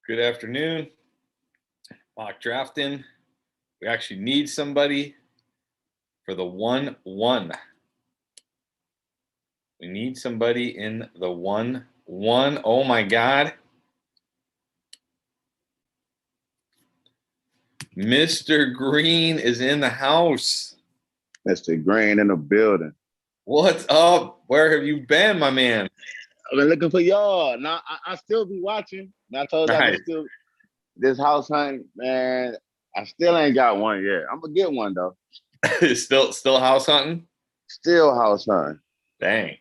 Good afternoon. Mock drafting. We actually need somebody for the 1-1. We need somebody in the 1-1. Oh my God. Mr. Green is in the house. Mr. Green in the building. What's up? Where have you been, my man? I've been looking for y'all. Now I still be watching. I told you I Nice. still this house hunt, man. I still ain't got one yet. I'm gonna get one though. still house hunting? Still house hunting. Dang.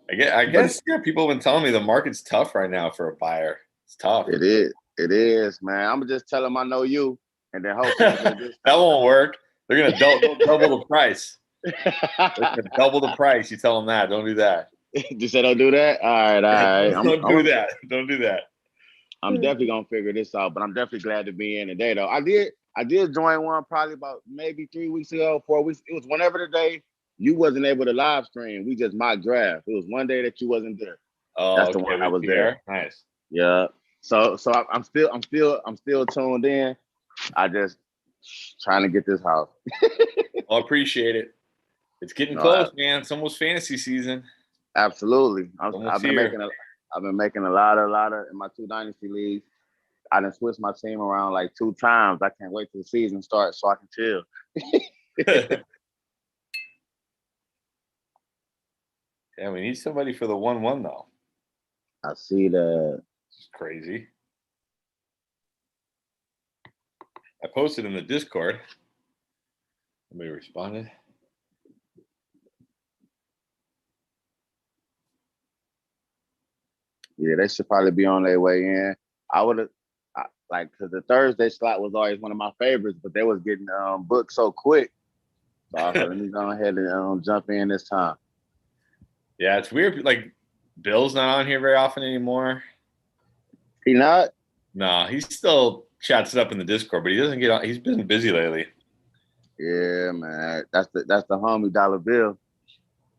I guess yeah, people have been telling me the market's tough right now for a buyer. It's tough. It is. It is, man. I'm just tell them I know you, and then hopefully that won't work. They're gonna double the price. They're gonna double the price. You tell them that. Don't do that. You said don't do that. All right. Don't do that. Don't do that. I'm definitely gonna figure this out, but I'm definitely glad to be in today, though. I did join one probably about maybe 3 weeks ago, 4 weeks. It was whenever the day you wasn't able to live stream. We just mock draft. It was one day that you wasn't there. Oh, that's the one I was there. Nice. Yeah. So I'm still tuned in. I just trying to get this house. Well, I appreciate it. It's getting close, man. It's almost fantasy season. Absolutely. I've been making a lot of in my 2 dynasty leagues. I done switched my team around like 2 times. I can't wait till the season starts so I can chill. Yeah, we need somebody for the 1-1 though. I see that. It's crazy. I posted in the Discord. Somebody responded. Yeah, they should probably be on their way in. I would have, because the Thursday slot was always one of my favorites, but they was getting booked so quick. So I said, let me go ahead and jump in this time. Yeah, it's weird. Like, Bill's not on here very often anymore. He not? No, he still chats it up in the Discord, but he doesn't get on. He's been busy lately. Yeah, man. That's the homie Dollar Bill.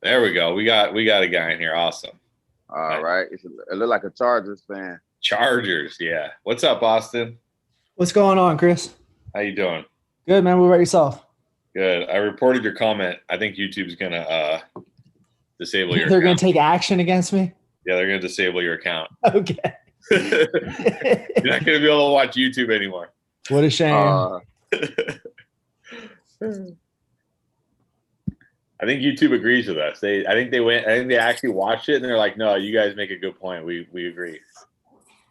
There we go. We got a guy in here. Awesome. All right. It look like a Chargers fan. Chargers, yeah. What's up, Austin? What's going on, Chris? How you doing? Good, man. What about yourself? Good. I reported your comment. I think YouTube's gonna disable your. They're gonna take action against me. Yeah, they're gonna disable your account. Okay. You're not gonna be able to watch YouTube anymore. What a shame. I think YouTube agrees with us. I think they actually watched it and they're like, no, you guys make a good point. We agree.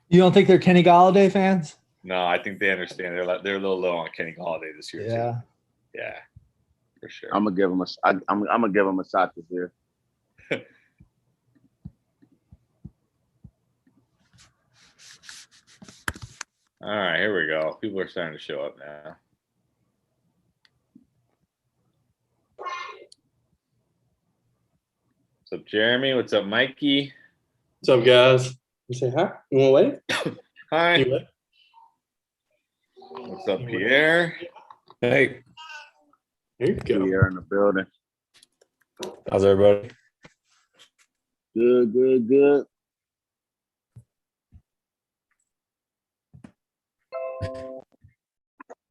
You don't think they're Kenny Galladay fans? No, I think they understand. They're a little low on Kenny Galladay this year. Yeah. Too. Yeah, for sure. I'm gonna give him a shot this year. All right, here we go. People are starting to show up now. What's up, Jeremy? What's up, Mikey? What's up, guys? You say hi? You want to wait? Hi. You wait? What's up, Pierre? Hey. There you go. Pierre in the building. How's everybody? Good.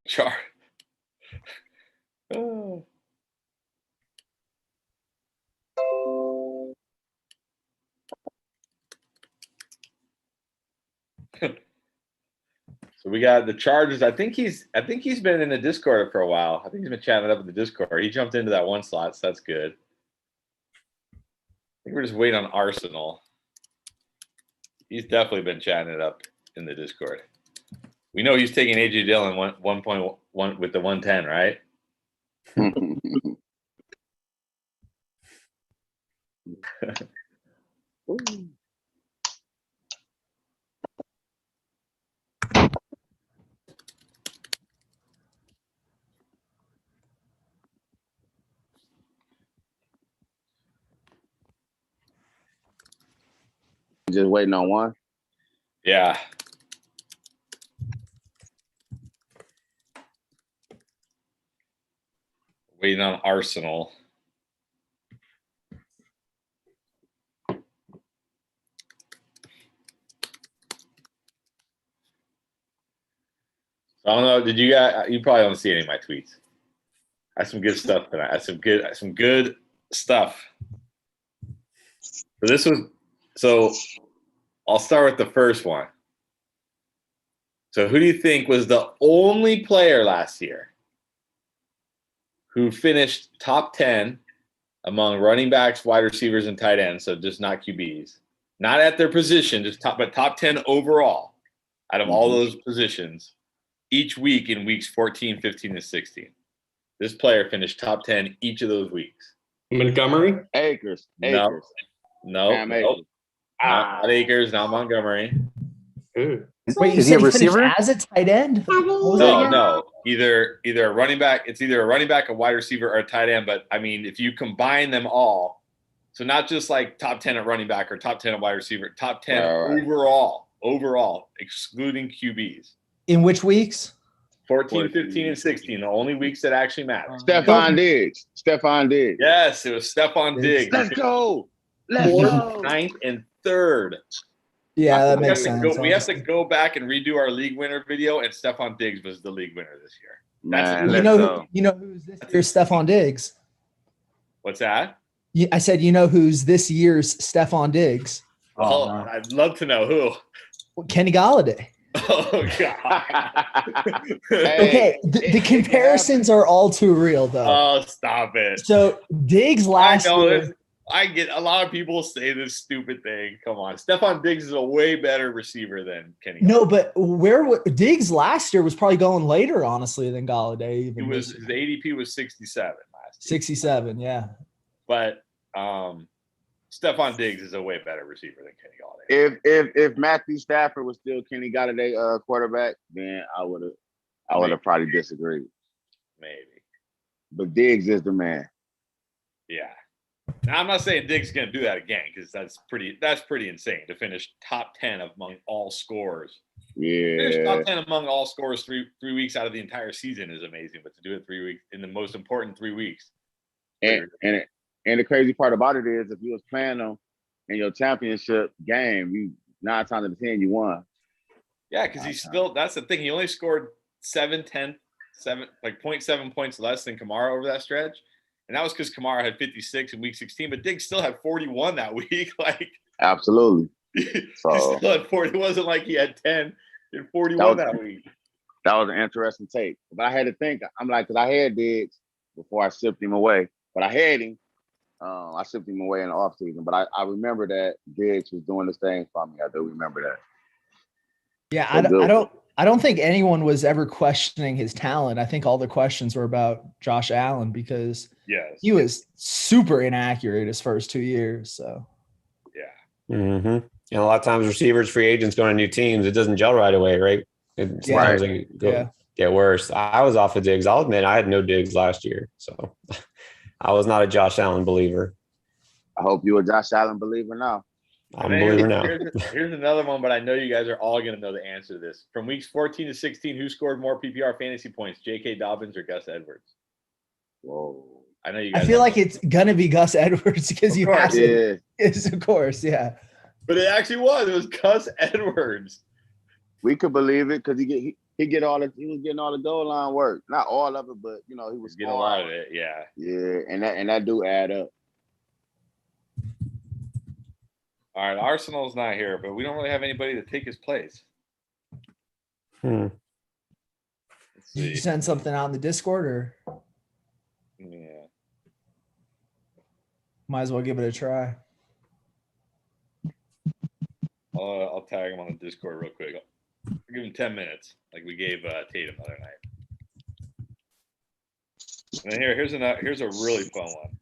Char. Oh. So we got the Chargers. I think he's been in the Discord for a while. I think he's been chatting up in the Discord. He jumped into that one slot, so that's good. I think we're just waiting on Arsenal. He's definitely been chatting it up in the Discord. We know he's taking AJ Dillon 1.1 with the 110, right? Just waiting on one. Yeah. Waiting on Arsenal. I don't know. Did you guys? You probably don't see any of my tweets. I had some good stuff tonight. I had some good stuff. So I'll start with the first one. So who do you think was the only player last year who finished top 10 among running backs, wide receivers, and tight ends? So just not QBs, not at their position, but top 10 overall out of all those positions each week in weeks 14, 15, and 16. This player finished top 10 each of those weeks. Montgomery? Akers. No, Cam Akers. not Akers, not Montgomery. Ooh. Wait, you Is he said a he finished receiver? as a tight end? What was that again? No. Either a running back. It's either a running back, a wide receiver, or a tight end. But I mean, if you combine them all, so not just like top 10 at running back or top 10 at wide receiver, top 10 overall, excluding QBs. In which weeks? 14, 15, and 16, the only weeks that actually matter. Stephon Diggs. Yes, it was Stephon Diggs. Let's go. Fourth, ninth, and third. Yeah, that makes sense. We have to go back and redo our league winner video, and Stephon Diggs was the league winner this year. Man, You let's know, go. who's this year's Stephon Diggs? What's that? I said, you know who's this year's Stephon Diggs? Oh, no. I'd love to know who. Kenny Galladay. Oh God. Okay, the comparisons are all too real, though. Oh, stop it. So Diggs last year. I get a lot of people say this stupid thing. Come on. Stephon Diggs is a way better receiver than Kenny. No, but Diggs last year was probably going later, honestly, than Galladay. Even His ADP was 67 last year. 67, yeah. But Stephon Diggs is a way better receiver than Kenny Galladay. If Matthew Stafford was still Kenny Galladay quarterback, then I would have probably disagreed. Maybe. But Diggs is the man. Yeah. Now, I'm not saying Diggs is going to do that again because that's pretty insane to finish top 10 among all scorers. Finish top 10 among all scorers three weeks out of the entire season is amazing, but to do it 3 weeks in the most important 3 weeks. And the crazy part about it is, if you was playing them in your championship game, you 9 times out of 10 you won. Yeah, because that's the thing. He only scored 0.7 points less than Kamara over that stretch. And that was because Kamara had 56 in week 16, but Diggs still had 41 that week. Absolutely. He still had 40. It wasn't like he had 10 and 41 that week. That was an interesting take. But I had to think. I'm like, because I had Diggs before I shipped him away. But I had him. I shipped him away in the offseason. But I remember that Diggs was doing this thing for me. I do remember that. Yeah, So I don't think anyone was ever questioning his talent. I think all the questions were about Josh Allen because he was super inaccurate his first 2 years. So yeah. Mm-hmm. And a lot of times receivers, free agents going to new teams, it doesn't gel right away, right? Sometimes they get worse. I was off of Diggs. I'll admit I had no Diggs last year. So I was not a Josh Allen believer. I hope you're a Josh Allen believer now. I'm a believer now. Here's another one, but I know you guys are all going to know the answer to this. From weeks 14 to 16, who scored more PPR fantasy points, J.K. Dobbins or Gus Edwards? Whoa. I know you guys. I feel like it's going to be Gus Edwards because you have to. Yeah. Yes, of course, yeah. But it actually was. It was Gus Edwards. We could believe it because he was getting all the goal line work. Not all of it, but he was getting a lot of it. Yeah. Yeah, and that do add up. All right, Arsenal's not here, but we don't really have anybody to take his place. Did you send something out in the Discord or? Yeah. Might as well give it a try. I'll tag him on the Discord real quick. I'll give him 10 minutes, like we gave Tatum the other night. And then here's a really fun one.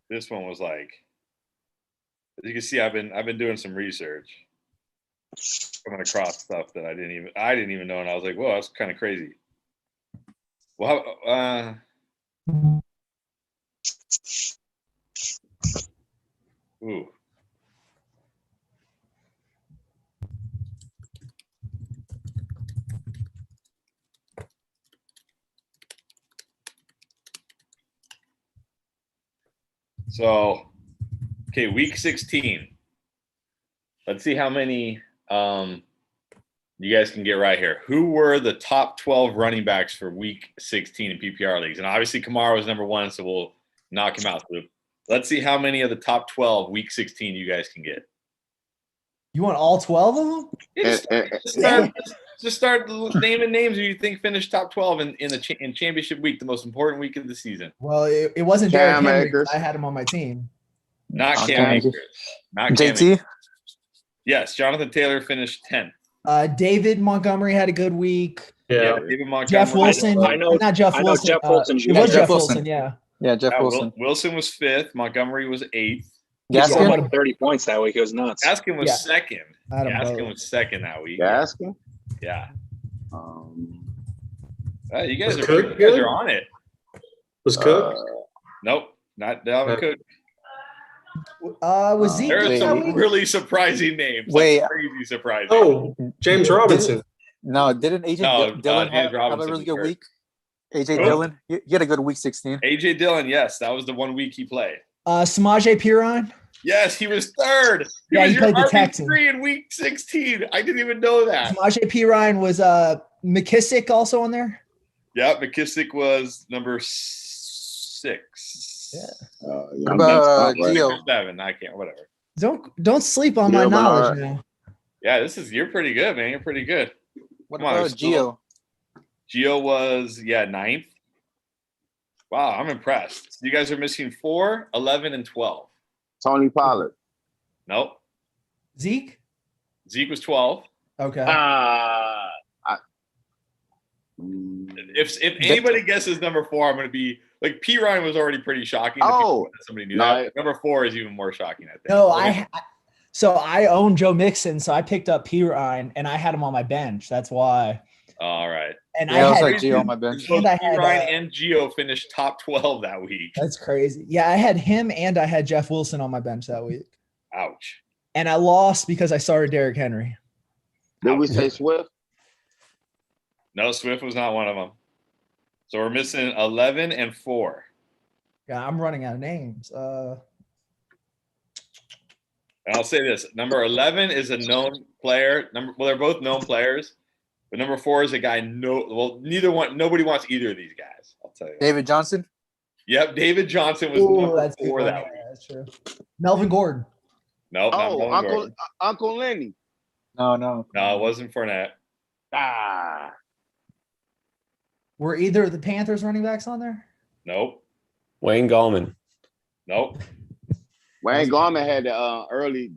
This one was like, as you can see, I've been doing some research, coming across stuff that I didn't even know, and I was like, whoa, that's kind of crazy. Well, ooh. So, okay, week 16. Let's see how many You guys can get right here. Who were the top 12 running backs for Week 16 in PPR leagues? And obviously, Kamara was number 1, so we'll knock him out. So let's see how many of the top 12 Week 16 you guys can get. You want all 12 of them? Yeah, just start naming names who you think finished top 12 in championship week, the most important week of the season. Well, it wasn't Derrick Henry. I had him on my team. Not Cam Akers. Not JT. Yes, Jonathan Taylor finished 10th. David Montgomery had a good week. Yeah, David Montgomery. Jeff Wilson. I know. Not Jeff Wilson. Jeff Wilson. It was Jeff Wilson. Yeah. Yeah, Jeff Wilson. Wilson was 5th. Montgomery was 8th. Gaskin like 30 points that week. It was nuts. Gaskin was 2nd. Gaskin was 2nd that week. Gaskin? Yeah. You guys are on it. Was Cook? Nope, not Dalvin Cook. Was Zeke? There are some really surprising names. Wait, crazy surprising. Oh, James Robinson. Didn't AJ Dillon have a really good week? AJ Dillon, he had a good week 16. AJ Dillon, yes, that was the 1 week he played. Samaje Perine. Yes, he was 3rd. He was played the Texans. 3 in week 16. I didn't even know that. Samaje Perine was McKissick also on there. Yeah, McKissick was number 6. Yeah. What about Gio? 7. I can't. Whatever. Don't sleep on my knowledge now. Yeah, you're pretty good, man. You're pretty good. What about Gio? Gio was 9th. Wow, I'm impressed. You guys are missing 4, 11, and 12. Tony Pollard. Nope. Zeke was 12. Okay. If anybody guesses number 4, I'm going to be like P. Ryan was already pretty shocking. Somebody knew that. Number 4 is even more shocking, I think. No, so I own Joe Mixon, so I picked up P. Ryan and I had him on my bench. That's why. All right. And I was like Gio on my bench. P. Ryan and Gio finished top 12 that week. That's crazy. Yeah, I had him and I had Jeff Wilson on my bench that week. Ouch. And I lost because I started Derrick Henry. Did we say Swift? No, Swift was not one of them. So we're missing 11 and 4. Yeah, I'm running out of names. And I'll say this: number 11 is a known player. They're both known players, but number 4 is a guy. Nobody wants either of these guys. I'll tell you. David Johnson. Yep, David Johnson was number 4 that week. That's true. Melvin Gordon. Nope. Uncle Lenny. No, it wasn't Fournette. Were either of the Panthers running backs on there? Nope. Wayne Gallman. Nope. Wayne Gallman had the early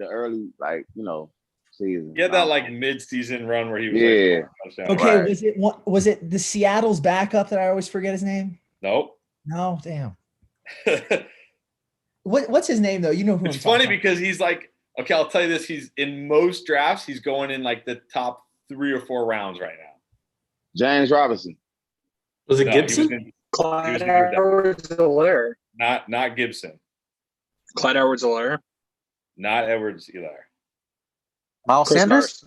season. He had that mid-season run where he was Okay, right. Was it the Seattle's backup that I always forget his name? Nope. No, damn. What's his name though? You know who it's funny because he's like, okay, I'll tell you this. He's in most drafts, he's going in like the top 3 or 4 rounds right now. James Robinson. Was it Gibson? Clyde Edwards-Helaire. Not Gibson. Clyde Edwards-Helaire. Not Edwards-Helaire. Miles Sanders?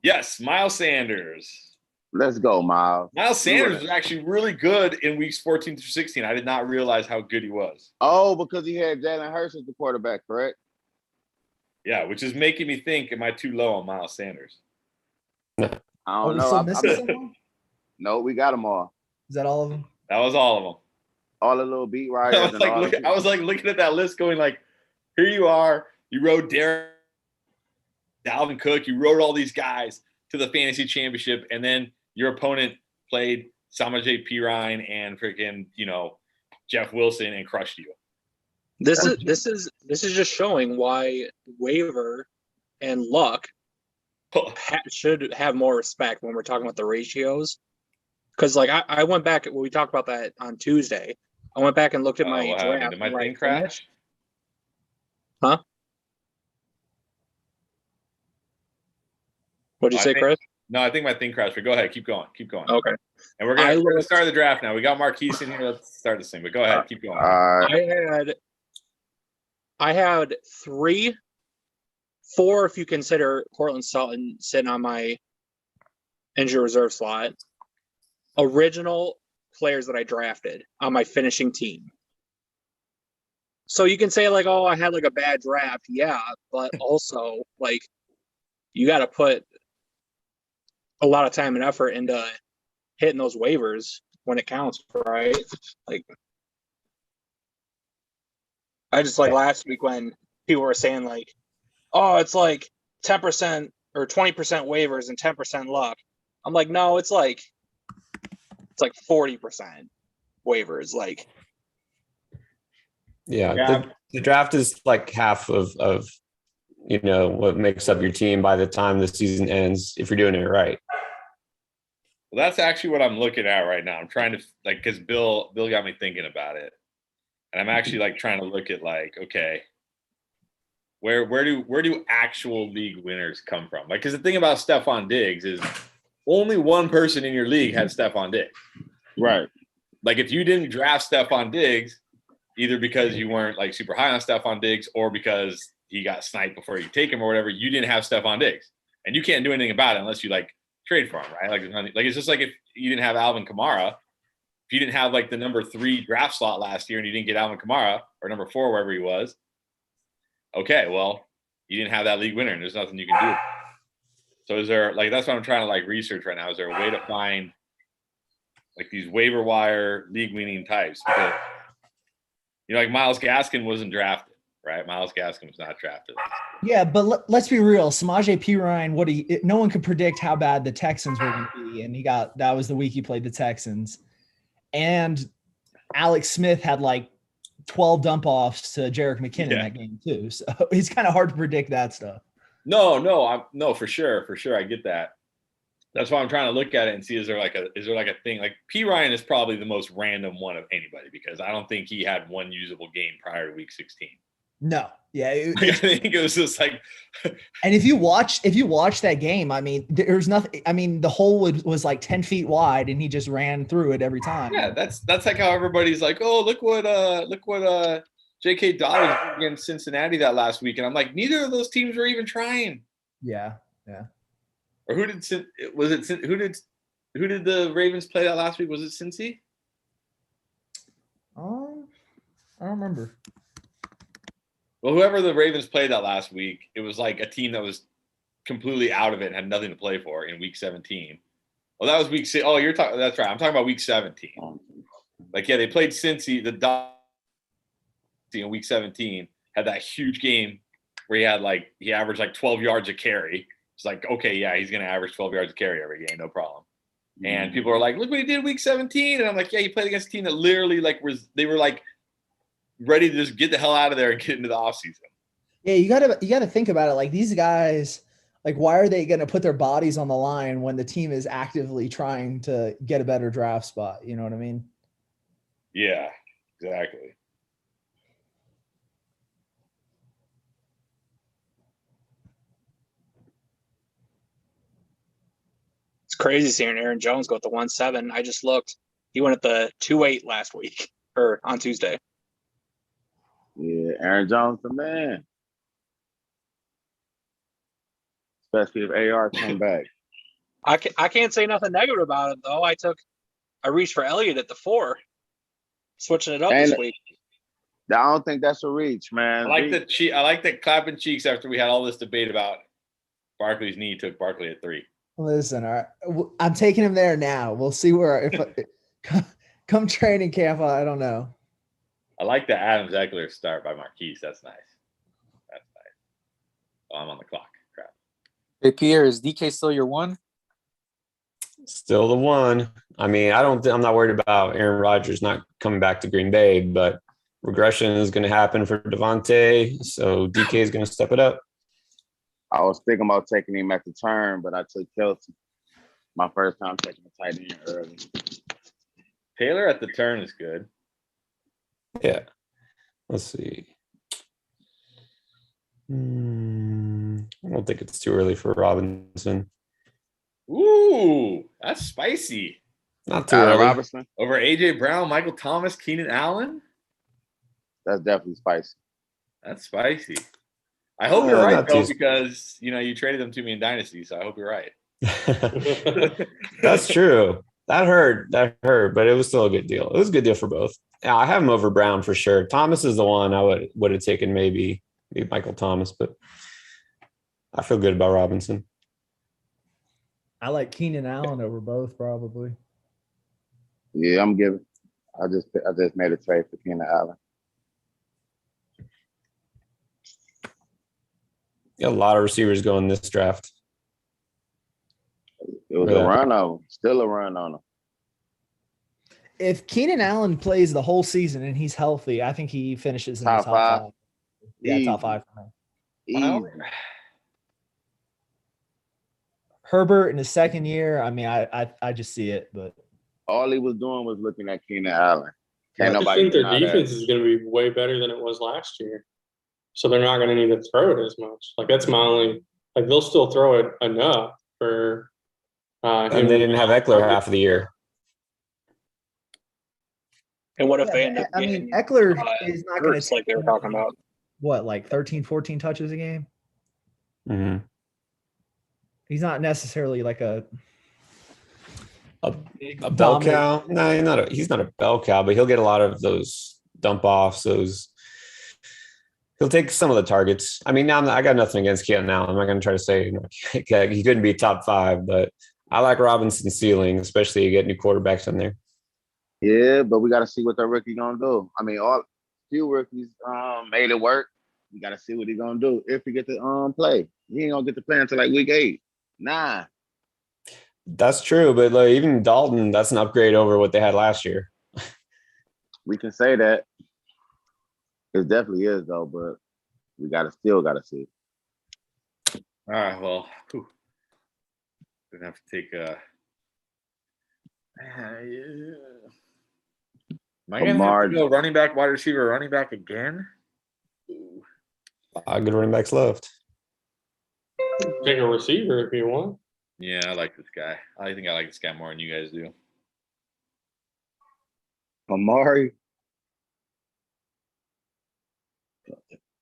Yes, Miles Sanders. Let's go, Miles. Miles Sanders was actually really good in weeks 14 through 16. I did not realize how good he was. Oh, because he had Jalen Hurts as the quarterback, correct? Yeah, which is making me think, am I too low on Miles Sanders? I don't know. No, we got them all. Is that all of them? That was all of them. All the little beat writers. I was looking at that list going like, here you are. You rode Dalvin Cook. You rode all these guys to the fantasy championship. And then your opponent played Samaje Perine and freaking, Jeff Wilson and crushed you. This is just showing why waiver and luck should have more respect when we're talking about the ratios. Because I went back when we talked about that on Tuesday. I went back and looked at my draft. Did my thing crash? Huh? What'd you say, Chris? No, I think my thing crashed. But go ahead, keep going. Okay. And we're gonna start the draft now. We got Marquise in here. Let's start this thing. But go ahead, keep going. I had 3, 4 if you consider Cortland Sutton sitting on my injury reserve slot. Original players that I drafted on my finishing team. So you can say I had a bad draft. Yeah, but also you got to put a lot of time and effort into hitting those waivers when it counts, right? Like, I just like last week when people were saying like, oh, it's like 10% or 20% waivers and 10% luck. I'm like, no, it's like 40% waivers. Like, the draft is like half of what makes up your team by the time the season ends if you're doing it right. Well, that's actually what I'm looking at right now. I'm trying to because Bill got me thinking about it, and I'm actually like trying to look at like, okay, where do actual league winners come from? Like, because the thing about Stephon Diggs is only one person in your league had Stephon Diggs. Right. Like, if you didn't draft Stephon Diggs, either because you weren't like super high on Stephon Diggs or because he got sniped before you take him or whatever, you didn't have Stephon Diggs, and you can't do anything about it unless you like trade for him, right? Like it's just like if you didn't have Alvin Kamara, if you didn't have like the number 3 draft slot last year and you didn't get Alvin Kamara or number 4, wherever he was, okay, well, you didn't have that league winner and there's nothing you can do. So is there like, that's what I'm trying to like research right now. Is there a way to find like these waiver wire league winning types? Because, like Myles Gaskin wasn't drafted, right? Myles Gaskin was not drafted. Yeah, but let's be real. Samaje Perine, no one could predict how bad the Texans were going to be, and that was the week he played the Texans. And Alex Smith had like 12 dump offs to Jerick McKinnon in that game too. So it's kind of hard to predict that stuff. No, for sure. I get that. That's why I'm trying to look at it and see is there like a thing like Perine is probably the most random one of anybody because I don't think he had one usable game prior to week 16. No, yeah, I think it was just like. And if you watch that game, I mean, there's nothing. I mean, the hole was like 10 feet wide, and he just ran through it every time. Yeah, that's like how everybody's like, oh, look what J.K. Dobbins did against Cincinnati that last week, and I'm like, neither of those teams were even trying. Yeah. Or who did the Ravens play that last week? Was it Cincy? I don't remember. Well, whoever the Ravens played that last week, it was like a team that was completely out of it and had nothing to play for in week 17. Well, that was week 6. Oh, you're talking. That's right. I'm talking about week 17. Like, yeah, they played Cincy. The Dodgers in week 17 had that huge game where he averaged like 12 yards a carry. It's like, okay, yeah, he's going to average 12 yards a carry every game, no problem. And people are like, look what he did week 17. And I'm like, yeah, he played against a team that literally they were like ready to just get the hell out of there and get into the offseason. Yeah, you gotta think about it. Like these guys, like why are they gonna put their bodies on the line when the team is actively trying to get a better draft spot? You know what I mean? Yeah, exactly. It's crazy seeing Aaron Jones go at the 1-7. I just looked. He went at the 2-8 last week or on Tuesday. Yeah, Aaron Jones, the man. Especially if AR come back. I can't say nothing negative about it though. I reached for Elliott at the 4, switching it up this week. I don't think that's a reach, man. I like the clapping cheeks after we had all this debate about Barkley's knee. Took Barkley at 3. Listen, all right, I'm taking him there now. We'll see where come training camp. I don't know. I like the Adam Eckler start by Marquise. That's nice. Oh, I'm on the clock. Crap. Hey Pierre, is DK still your 1? Still the 1. I mean, I'm not worried about Aaron Rodgers not coming back to Green Bay, but regression is going to happen for Devontae, so DK is going to step it up. I was thinking about taking him at the turn, but I took Kelsey. My first time taking a tight end early. Taylor at the turn is good. Yeah. Let's see. I don't think it's too early for Robinson. Ooh, that's spicy. Not too early. Robinson over AJ Brown, Michael Thomas, Keenan Allen. That's definitely spicy. That's spicy. I hope you're right though, because you traded them to me in Dynasty, so I hope you're right. That's true. That hurt, but it was still a good deal. It was a good deal for both. Yeah, I have him over Brown for sure. Thomas is the one I would have taken maybe Michael Thomas, but I feel good about Robinson. I like Keenan Allen over both, probably. Yeah, I'm giving. I just made a trade for Keenan Allen. A lot of receivers going this draft. It was a run on him. Still a run on him. If Keenan Allen plays the whole season and he's healthy, I think he finishes in the top five. Yeah, top 5 for me. Easy. Herbert in his second year, I mean, I just see it, but all he was doing was looking at Keenan Allen. I think their defense is going to be way better than it was last year. So they're not going to need to throw it as much. Like, that's my only – like, they'll still throw it enough for and they didn't have Eckler half of the year. And what if they end up getting, Eckler is not going to – like they were talking about. What, like 13, 14 touches a game? Mm-hmm. He's not necessarily like a bell cow. No, he's not a bell cow, but he'll get a lot of those dump offs. He'll take some of the targets. I mean, I got nothing against Keaton Allen. I'm not going to try to say he couldn't be top 5, but I like Robinson's ceiling, especially you get new quarterbacks in there. Yeah, but we got to see what that rookie gonna do. I mean, few rookies made it work. We got to see what he's gonna do if he get to play. He ain't gonna get to play until like week 8. Nah. That's true, but like, even Dalton, that's an upgrade over what they had last year. We can say that. It definitely is, though, but we still gotta see. All right, well, gonna have to take a. Am I gonna have to go running back, wide receiver, running back again? Good running backs left. Take a receiver if you want. Yeah, I like this guy. I think I like this guy more than you guys do. Amari.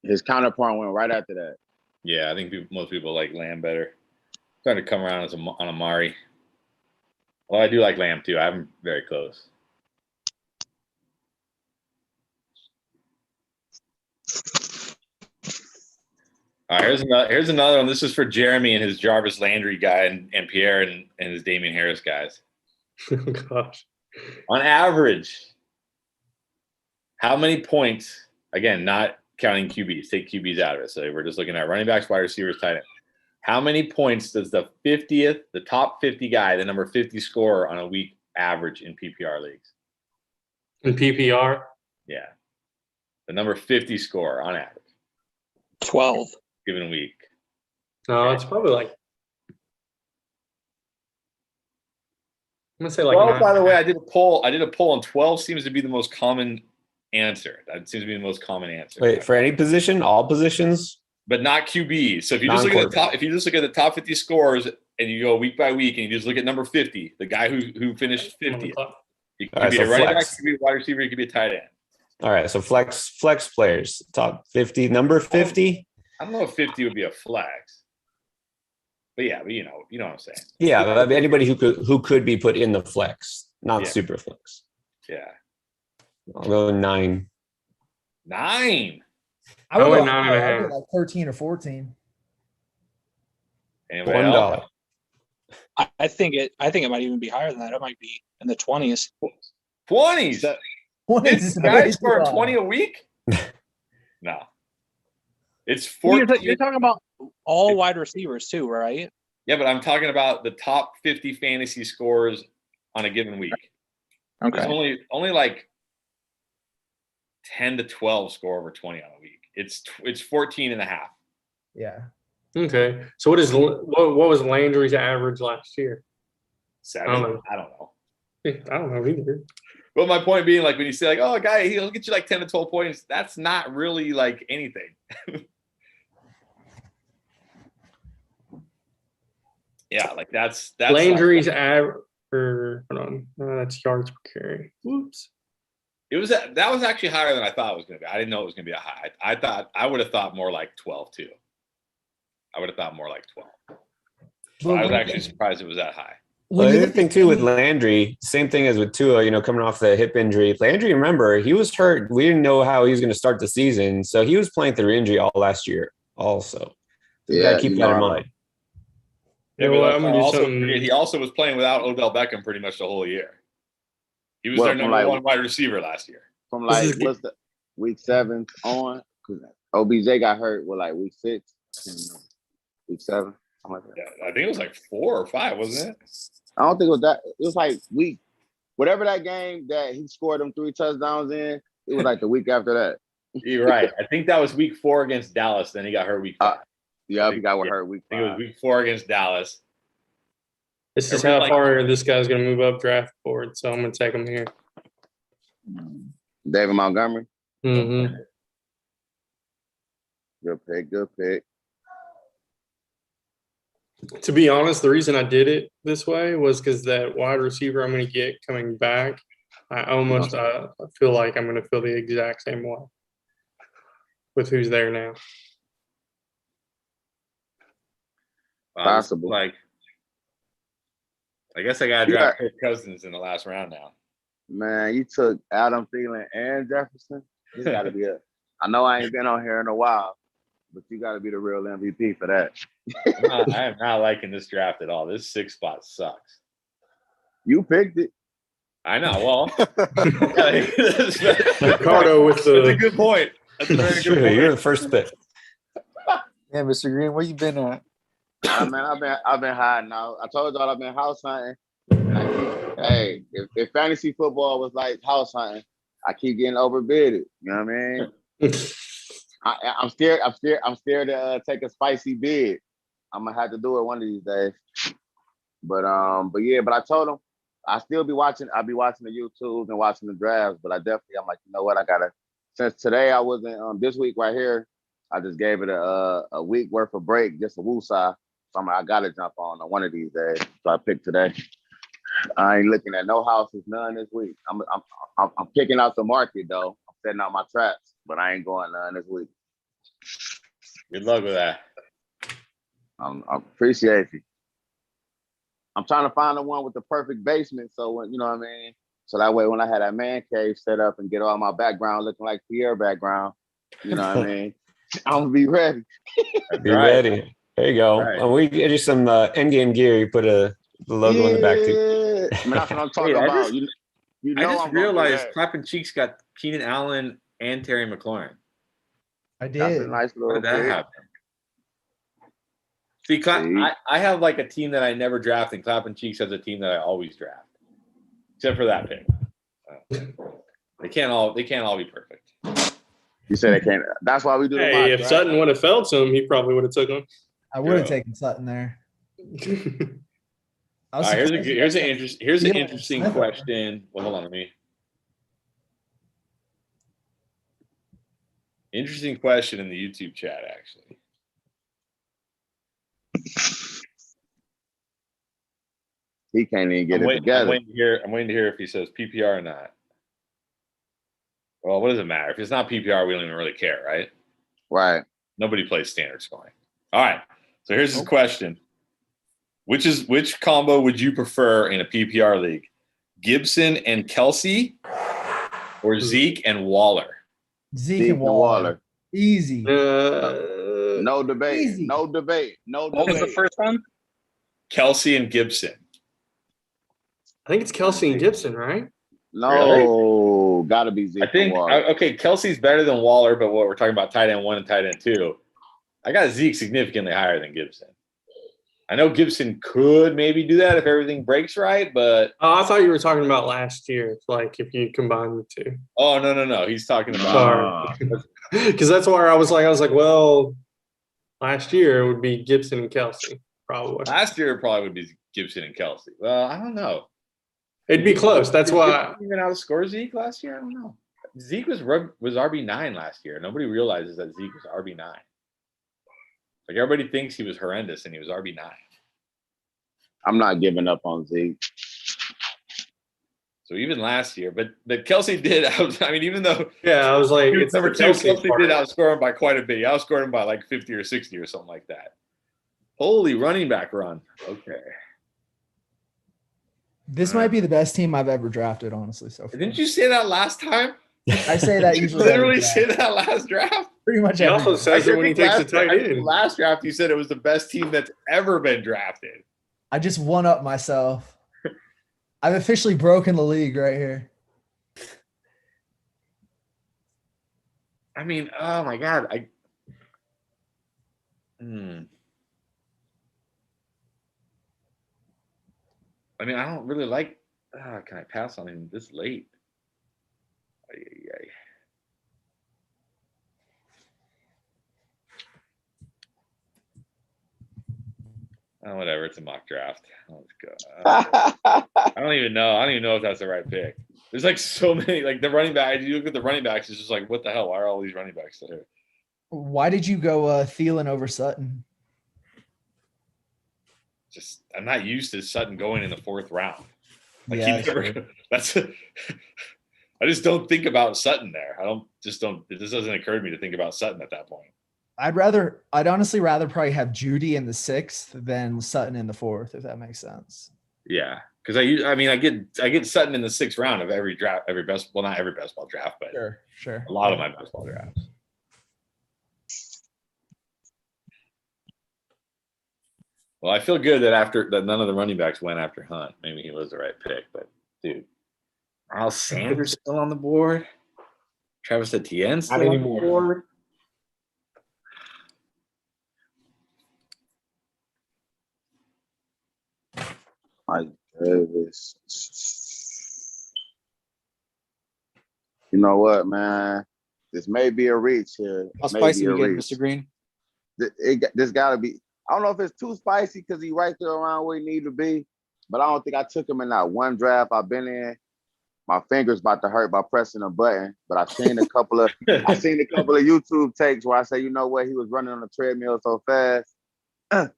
His counterpart went right after that. Yeah, I think most people like Lamb better. Starting to come around on Amari. Well, I do like Lamb too. I have him very close. All right, here's another one. This is for Jeremy and his Jarvis Landry guy and Pierre and his Damian Harris guys. Oh, gosh. On average, how many points, again, not counting QBs, take QBs out of it. So we're just looking at running backs, wide receivers, tight end. How many points does the top 50 guy, the number 50 scorer on a week average in PPR leagues? In PPR? Yeah. The number 50 scorer on average. 12. Given week. No, it's probably like. I'm gonna say like. 12, by the way, I did a poll, and 12 seems to be the most common answer. That seems to be the most common answer. Wait, for any position, all positions? But not QB. So if you just look at the top 50 scores and you go week by week and you just look at number 50, the guy who finished 50th. It could be a running back, it could be a wide receiver, it could be a tight end. All right, so flex players, top 50, number 50. I don't know if 50 would be a flex. But yeah, you know what I'm saying. Yeah, but anybody who could be put in the flex, not super flex. Yeah. I'll go 9. 9. I would go 9.5. Like 13 or 14. $1. I think it might even be higher than that. It might be in the 20s. 20s. This guy scoring 20 a week? No. It's 14. You're talking about all wide receivers too, right? Yeah, but I'm talking about the top 50 fantasy scores on a given week. Okay. There's only like 10 to 12 score over 20 on a week. It's 14.5. Yeah. Okay. So what was Landry's average last year? 7. I don't know. I don't know either. But my point being, like, when you say, like, oh, a guy, he'll get you like 10 to 12 points, that's not really like anything. Yeah, like that's Landry's average. Hold on, that's yards per carry. Whoops. That was actually higher than I thought it was going to be. I didn't know it was going to be a high. I would have thought more like 12 too. I would have thought more like 12. So I was actually surprised it was that high. Well, the other thing too with Landry, same thing as with Tua, coming off the hip injury. Landry, remember, he was hurt. We didn't know how he was going to start the season, so he was playing through injury all last year. Also, you got to keep that in mind. Yeah, You know what, but I'm gonna do also something. he also was playing without Odell Beckham pretty much the whole year. He was Well, their from number like- one wide receiver last year. From This like is- what's the week 7 on? Because OBJ got hurt with like week 6, week 7, something like that. Yeah, I think it was like 4 or 5, wasn't it? I don't think it was that. It was like week, whatever that game that he scored them 3 touchdowns in. It was like the week after that. You're right. I think that was week 4 against Dallas. Then he got hurt week 5. Yeah, he got hurt week I 5. think it was week 4 against Dallas. This is how far this guy's going to move up draft board, so I'm going to take him here. David Montgomery. Mm-hmm. Good pick. Good pick. To be honest, the reason I did it this way was because that wide receiver I'm going to get coming back, I almost feel like I'm going to feel the exact same way with who's there now. Possible. Like, I guess I got to draft Kirk Cousins in the last round now. Man, you took Adam Thielen and Jefferson. This got to be it. I know I ain't been on here in a while, but you got to be the real MVP for that. I am not liking this draft at all. This 6 spot sucks. You picked it. I know. Well, Ricardo with That's a good point. That's a very good point. You're the first pick. Yeah, Mr. Green, where you been at? Man, I've been hiding out. I told y'all I've been house hunting. Hey, if fantasy football was like house hunting, I keep getting overbidded. You know what I mean? I'm scared. I'm scared to take a spicy bid. I'm gonna have to do it one of these days. But I told him I still be watching. I'll be watching the YouTubes and watching the drafts. But I'm like, you know what? I gotta. Since today I wasn't this week right here, I just gave it a week worth of break, just a woosah. So I gotta jump on one of these days. So I picked today. I ain't looking at no houses, none this week. I'm picking out the market though. I'm setting out my traps, but I ain't going none this week. Good luck with that. I appreciate you. I'm trying to find the one with the perfect basement, so when, you know what I mean. So that way, when I had that man cave set up and get all my background looking like Pierre background, you know what I mean. I'm gonna be ready. Be ready. There you go. Right. We get you some Endgame gear. You put the logo in the back too. I mean, that's what I'm talking about. I just realized Clapping Cheeks got Keenan Allen and Terry McLaurin. I did. That's a nice little. How did that happen? See, I have like a team that I never draft, and Clapping Cheeks has a team that I always draft, except for that pick. They can't all be perfect. You said they can't. That's why we do. Hey, if Sutton would have felt to him, he probably would have took him. I would have taken Sutton there. Here's an interesting question. Well, hold on, interesting question in the YouTube chat, actually. He can't even get it together. I'm waiting to hear if he says PPR or not. Well, what does it matter? If it's not PPR, we don't even really care, right? Right. Nobody plays standard scoring. All right. So here's his question. Which combo would you prefer in a PPR league? Gibson and Kelsey or Zeke and Waller? Zeke and Waller. Easy. No debate. Easy. No debate. What was the first one? Kelsey and Gibson. I think it's Kelsey and Gibson, right? No, really? Gotta be Zeke. I think okay, Kelsey's better than Waller, but what we're talking about tight end 1 and tight end 2. I got Zeke significantly higher than Gibson. I know Gibson could maybe do that if everything breaks right, but I thought you were talking about last year, like if you combine the two. Oh no. He's talking about because that's where I was like, well, last year it would be Gibson and Kelsey, probably. Last year it probably would be Gibson and Kelsey. Well, I don't know. It'd be close. That's why. Even outscore Zeke last year? I don't know. Zeke was RB9 last year. Nobody realizes that Zeke was RB9. Like everybody thinks he was horrendous and he was RB9. I'm not giving up on Zeke. So even last year, but Kelsey did. I mean, even though I was like, it's number 2. Kelsey did outscore him by quite a bit. He outscored him by like 50 or 60 or something like that. Holy running back run. Okay. This might be the best team I've ever drafted, honestly. So far. Didn't you say that last time? I say that usually. Literally say that last draft. Pretty much. He also says it when he takes the tight end. Last draft, you said it was the best team that's ever been drafted. I just one up myself. I've officially broken the league right here. I mean, oh my God. I mean, I don't really like. Can I pass on him this late? Oh, whatever. It's a mock draft. Let's go. I don't even know. I don't even know if that's the right pick. There's like so many. Like the running back. You look at the running backs. It's just like, what the hell? Why are all these running backs there? Why did you go Thielen over Sutton? Just I'm not used to Sutton going in the 4th round. Like Yeah, that's. I just don't think about Sutton there. It just doesn't occur to me to think about Sutton at that point. I'd honestly rather probably have Judy in the 6th than Sutton in the 4th, if that makes sense. Yeah, because I get Sutton in the 6th round of every draft, not every best ball draft, but sure, a lot of my best ball drafts. Well, I feel good that none of the running backs went after Hunt. Maybe he was the right pick, but dude, Miles Sanders still on the board. Travis Etienne still on the board. Mike Davis. You know what, man? This may be a reach here. How spicy we getting, Mr. Green? This got to be. I don't know if it's too spicy because he's right there around where he need to be, but I don't think I took him in that one draft I've been in. My fingers about to hurt by pressing a button, but I've seen a couple of YouTube takes where I say, you know what, he was running on the treadmill so fast. I'm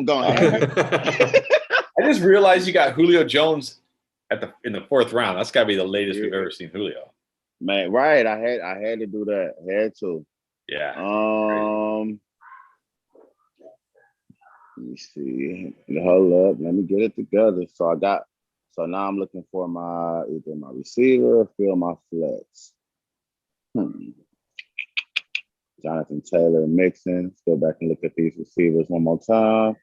going. I just realized you got Julio Jones in the 4th round. That's got to be the latest we've ever seen Julio. Man, right? I had to do that. I had to. Yeah. Let me see. Hold up. Let me get it together. So now I'm looking for either my receiver or fill my flex. Jonathan Taylor and Mixon. Let's go back and look at these receivers one more time.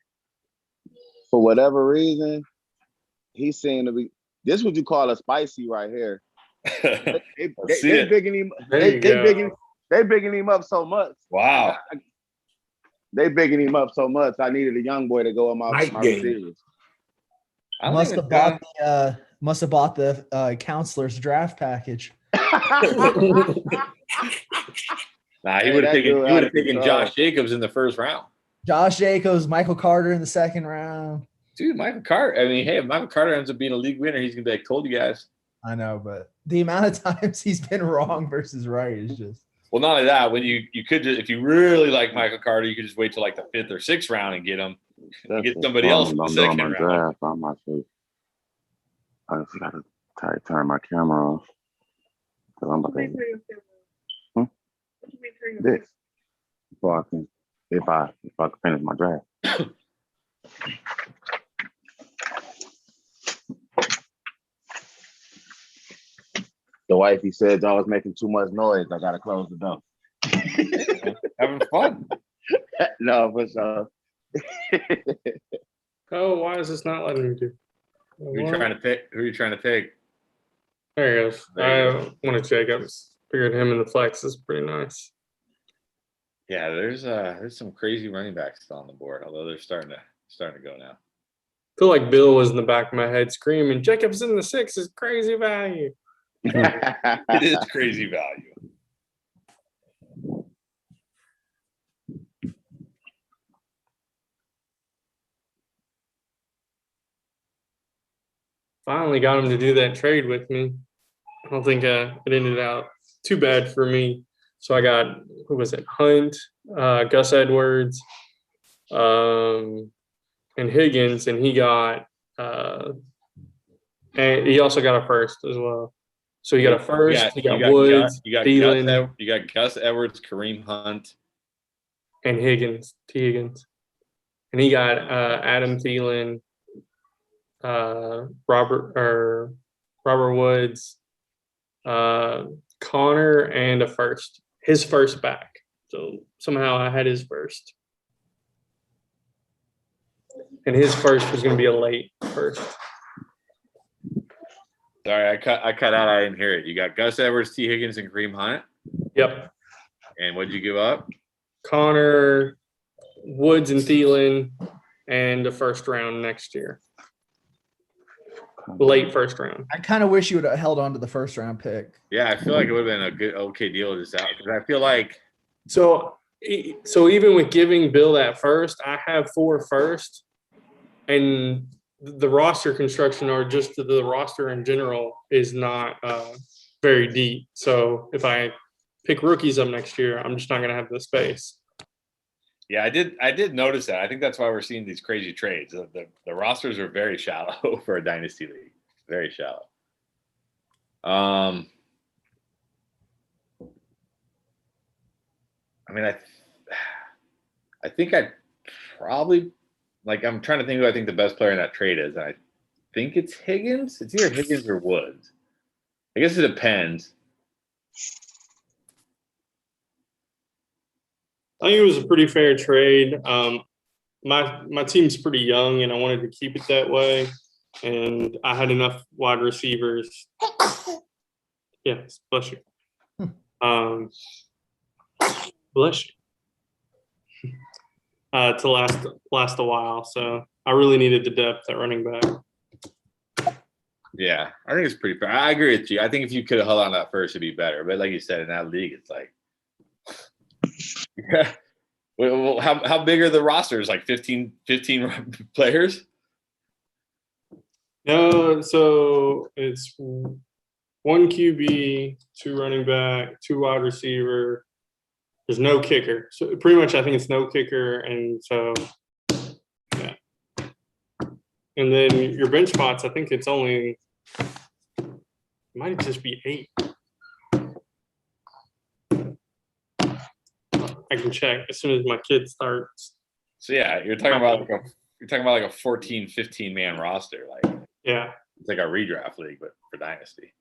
For whatever reason, he seemed to be. This is what you call a spicy right here. They bigging him. They bigging him up so much. Wow. They bigging him up so much. I needed a young boy to go on my receivers. Must have bought the counselor's draft package. Nah, he would have taken Josh Jacobs in the 1st round. Josh Jacobs, Michael Carter in the 2nd round. Dude, Michael Carter. I mean, hey, if Michael Carter ends up being a league winner, he's gonna be like, "Told you guys." I know, but the amount of times he's been wrong versus right is just. Well, not only that, when you could just, if you really like Michael Carter, you could just wait till like the 5th or 6th round and get him. Get somebody else in the 2nd round. Draft. I just gotta turn my camera off. I'm about to. This. Before I can, if I can finish my draft. The wifey said y'all was making too much noise. I gotta close the door. Having fun. No, for sure. Oh, why is this not letting me do? Who are you trying to pick? There he goes. I want to Jacobs. Figured him in the flex is pretty nice. Yeah, there's some crazy running backs still on the board, although they're starting to go now. I feel like Bill was in the back of my head screaming, Jacobs in the 6 is crazy value. It is crazy value. Finally got him to do that trade with me. I don't think it ended out too bad for me. So I got, who was it? Hunt, Gus Edwards, and Higgins, and he got, and he also got a 1st as well. So you got a 1st, you got Woods, Thielen, you got Gus Edwards, Kareem Hunt, and Higgins, T. Higgins, and he got Adam Thielen, Robert Woods, Connor, and a 1st. His 1st back. So somehow I had his 1st. And his first was going to be a late first. Sorry, I cut out. I didn't hear it. You got Gus Edwards, T. Higgins, and Kareem Hunt. Yep. And what'd you give up? Connor, Woods, and Thielen, and the first round next year. Late first round. I kind of wish you would have held on to the first round pick. Yeah, I feel like it would have been a good, okay deal just out because I feel like. So even with giving Bill that first, I have 4 first, and the roster construction or just the roster in general is not very deep. So if I pick rookies up next year, I'm just not going to have the space. Yeah, I did notice that. I think that's why we're seeing these crazy trades. The rosters are very shallow for a dynasty league. Very shallow. I mean, I think I probably I'm trying to think who I think the best player in that trade is. And I think it's Higgins. It's either Higgins or Woods. I guess it depends. I think it was a pretty fair trade. My team's pretty young, and I wanted to keep it that way. And I had enough wide receivers. Yes, bless you. Bless you. To last a while. So I really needed the depth at running back. Yeah, I think it's pretty fair. I agree with you. I think if you could have held on that first, it'd be better. But like you said, in that league, it's like. Yeah. Well, how big are the rosters? Like 15 players? No, so it's 1 QB, 2 running back, 2 wide receiver. There's no kicker. So pretty much I think it's no kicker. And so, yeah. And then your bench spots, I think it's only, it might just be 8. I can check as soon as my kid starts. So yeah, you're talking about like a 14, 15 man roster. Like yeah, it's like a redraft league, but for dynasty.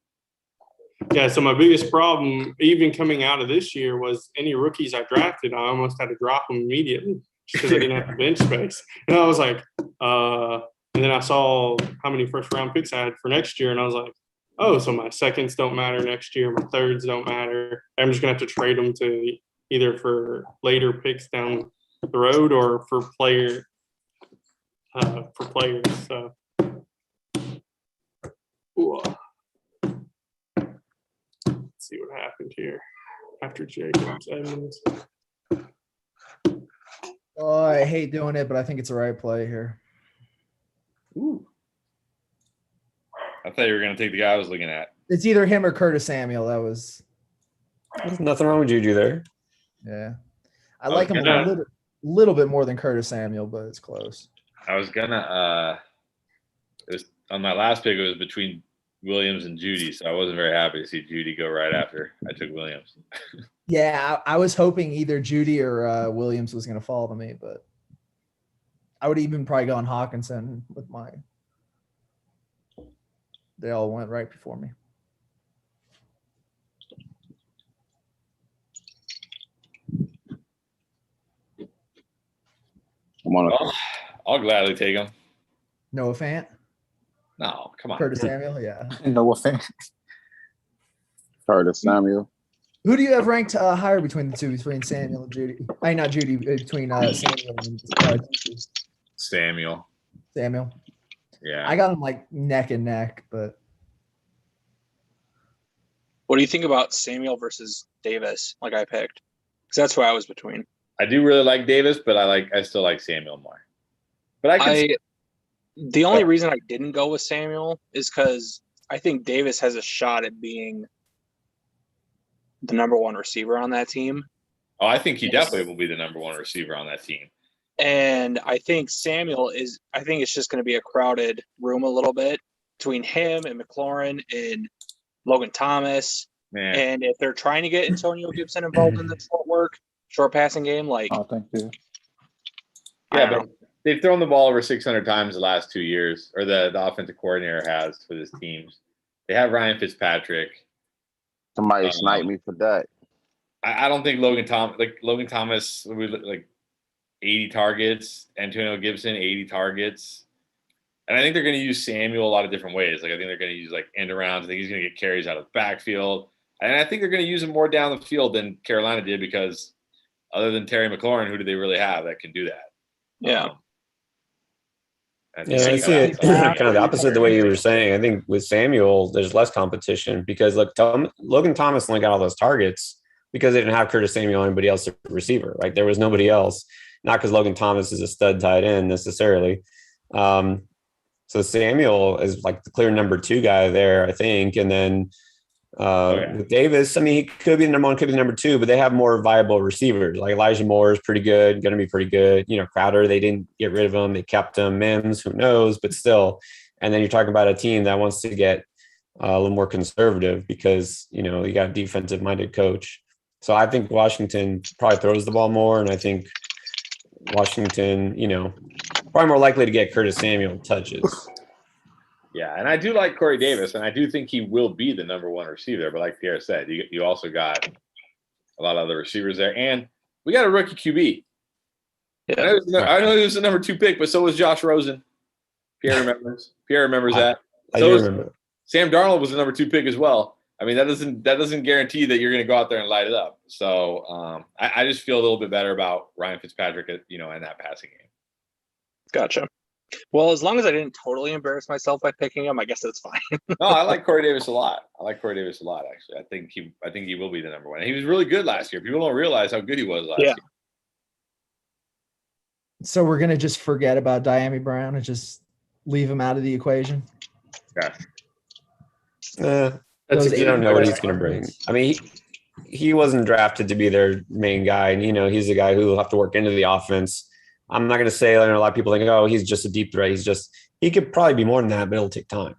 Yeah. So my biggest problem, even coming out of this year, was any rookies I drafted, I almost had to drop them immediately just because I didn't have the bench space. And I was like, and then I saw how many first round picks I had for next year, and I was like, oh, so my seconds don't matter next year, my thirds don't matter. I'm just gonna have to trade them to either for later picks down the road or for players. So, let's see what happened here after Jacobs Evans. Oh, I hate doing it, but I think it's the right play here. Ooh. I thought you were going to take the guy I was looking at. It's either him or Curtis Samuel. There's nothing wrong with Juju there. Yeah. I like him a little bit more than Curtis Samuel, but it's close. I was going to it was on my last pick, it was between Williams and Judy, so I wasn't very happy to see Judy go right after I took Williams. Yeah, I was hoping either Judy or Williams was going to fall to me, but I would even probably gone Hawkinson with mine. They all went right before me. I'll gladly take him. Noah Fant? No, come on. Curtis Samuel, yeah. Noah Fant. Curtis Samuel. Who do you have ranked higher between the two, between Samuel and Judy? Not Judy, between Samuel and Samuel. Samuel. Yeah. I got him like neck and neck, but. What do you think about Samuel versus Davis, like I picked? Because that's who I was between. I do really like Davis, but I still like Samuel more. But the only reason I didn't go with Samuel is because I think Davis has a shot at being the number one receiver on that team. Oh, I think he definitely will be the number one receiver on that team. And I think Samuel I think it's just going to be a crowded room a little bit between him and McLaurin and Logan Thomas. Man. And if they're trying to get Antonio Gibson involved in the short passing game, like. Oh, thank you. Yeah, but they've thrown the ball over 600 times the last 2 years, or the offensive coordinator has for this teams. They have Ryan Fitzpatrick. Somebody sniped me for that. I don't think Logan Thomas, 80 targets. Antonio Gibson, 80 targets. And I think they're going to use Samuel a lot of different ways. Like I think they're going to use like end arounds. I think he's going to get carries out of the backfield. And I think they're going to use him more down the field than Carolina did because other than Terry McLaurin, who do they really have that can do that? Yeah. I see it kind of the opposite of the way you were saying. I think with Samuel, there's less competition because Logan Thomas only got all those targets because they didn't have Curtis Samuel or anybody else at receiver. Right, there was nobody else. Not because Logan Thomas is a stud tight end necessarily. So Samuel is like the clear number 2 guy there, I think. And then with Davis, I mean, he could be the number 1, could be the number 2, but they have more viable receivers. Like Elijah Moore is pretty good, going to be pretty good. Crowder, they didn't get rid of him. They kept him. Mims, who knows, but still. And then you're talking about a team that wants to get a little more conservative because, you got a defensive-minded coach. So I think Washington probably throws the ball more, and I think Washington, probably more likely to get Curtis Samuel touches. Yeah, and I do like Corey Davis, and I do think he will be the number 1 receiver. But like Pierre said, you also got a lot of other receivers there, and we got a rookie QB. Yeah. I know he was the number 2 pick, but so was Josh Rosen. Pierre remembers that. I do remember. Sam Darnold was the number 2 pick as well. I mean, that doesn't guarantee that you're going to go out there and light it up. So I just feel a little bit better about Ryan Fitzpatrick, in that passing game. Gotcha. Well, as long as I didn't totally embarrass myself by picking him, I guess that's fine. No, I like Corey Davis a lot. Actually. I think he will be the number 1. And he was really good last year. People don't realize how good he was last year. So we're gonna just forget about Diami Brown and just leave him out of the equation. Yeah. You don't know what he's going to bring. I mean, he wasn't drafted to be their main guy. And, he's a guy who will have to work into the offense. I'm not going to say a lot of people think, oh, he's just a deep threat. He could probably be more than that, but it'll take time.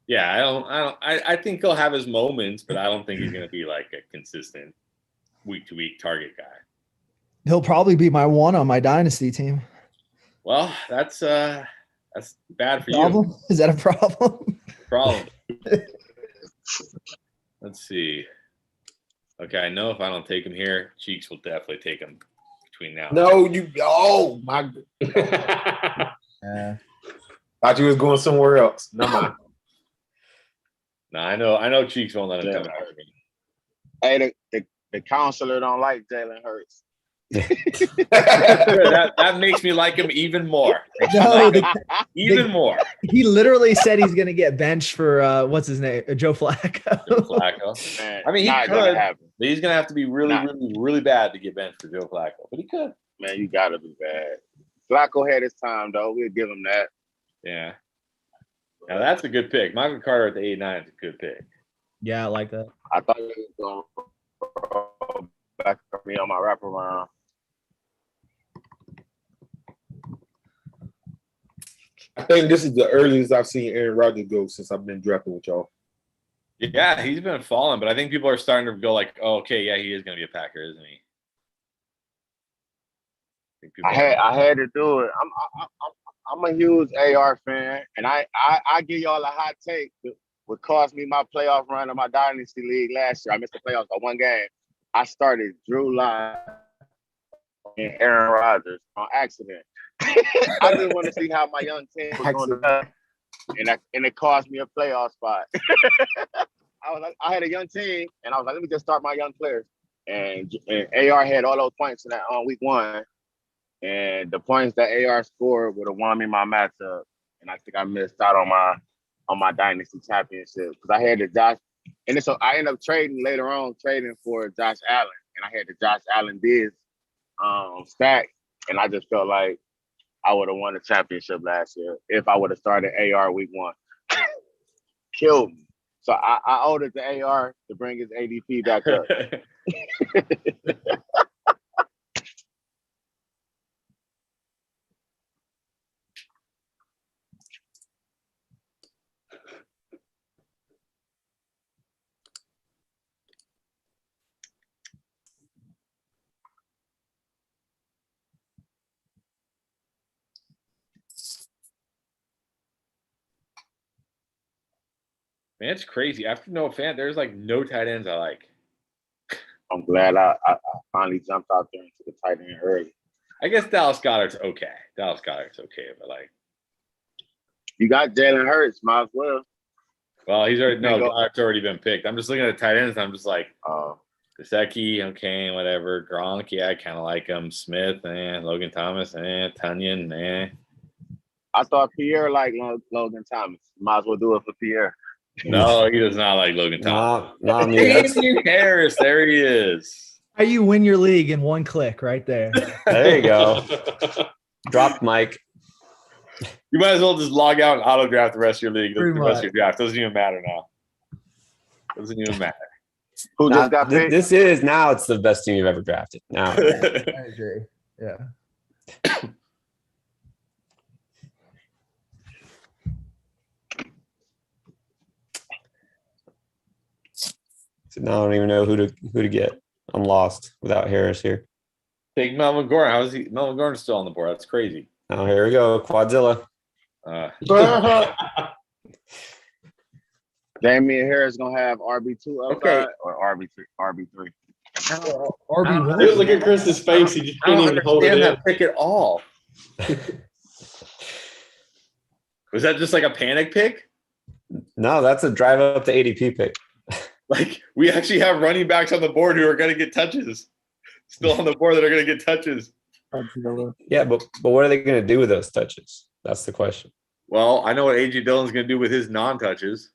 Yeah, I think he'll have his moments, but I don't think he's going to be like a consistent week-to-week target guy. He'll probably be my 1 on my dynasty team. Well, that's bad for problem? you. Is that a problem? Problem. Let's see. Okay, I know if I don't take him here, Cheeks will definitely take him between now. No, oh my. Thought you was going somewhere else. No mind. No, I know Cheeks won't let him come after me. Hey, the counselor don't like Jalen Hurts. that makes me like him even more. Even more. He literally said he's going to get benched for what's his name, Joe Flacco. Man, I mean, he could. But he's going to have to be really bad to get benched for Joe Flacco. But he could. Man, you got to be bad. Flacco had his time though. We'll give him that. Yeah. Now that's a good pick. Michael Carter at the 8-9 is a good pick. Yeah, I like that. I thought he was going to back me on my wraparound. I think this is the earliest I've seen Aaron Rodgers go since I've been drafting with y'all. Yeah, he's been falling, but I think people are starting to go like, oh, okay, yeah, he is going to be a Packer, isn't he? I had to do it. I'm a huge AR fan, and I give y'all a hot take that would cost me my playoff run in my dynasty league last year. I missed the playoffs by 1 game. I started Drew Lock and Aaron Rodgers on accident. I just want to see how my young team was going to do, and it cost me a playoff spot. I had a young team, and I was like, let me just start my young players. And AR had all those points in that on week 1, and the points that AR scored would have won me my matchup. And I think I missed out on my dynasty championship because I had the Josh, and so I ended up trading for Josh Allen, and I had the Josh Allen Biz stack, and I just felt like I would have won the championship last year if I would have started AR week 1. Killed me. So I owed it to AR to bring his ADP back up. Man, it's crazy. After Noah Fant, there's like no tight ends I like. I'm glad I finally jumped out there into the tight end early. I guess Dallas Goedert's okay. Dallas Goedert's okay, but like you got Jalen Hurts, might as well. Well, he's already Goddard's already been picked. I'm just looking at the tight ends. And I'm just like, Oh, Gesicki, okay, whatever. Gronk, yeah, I kind of like him. Smith, Logan Thomas, Tunyon, I thought Pierre liked Logan Thomas. Might as well do it for Pierre. No, he does not like Logan Thomas. Not me. Damian Harris, there he is. How you win your league in one click right there. There you go. Drop mic. You might as well just log out and auto draft the rest of your league. The Pretty rest of much. your draft doesn't even matter now. Doesn't even matter. Who just got picked? This is now. It's the best team you've ever drafted. Now, I agree. Yeah. so now I don't even know who to get. I'm lost without Harris here. Take Melvin Gordon. How is he? Melvin Gordon's still on the board. That's crazy. Oh, here we go. Quadzilla. Damian Harris gonna have RB2 upside or RB3. RB1. Dude, look at Chris's face. He just I don't can't even hold it understand in. that pick at all. Was that just like a panic pick? No, that's a drive up to ADP pick. Like we actually have running backs on the board who are going to get touches. Still on the board that are going to get touches. Yeah, but what are they going to do with those touches? That's the question. Well, I know what AJ Dillon's going to do with his non-touches.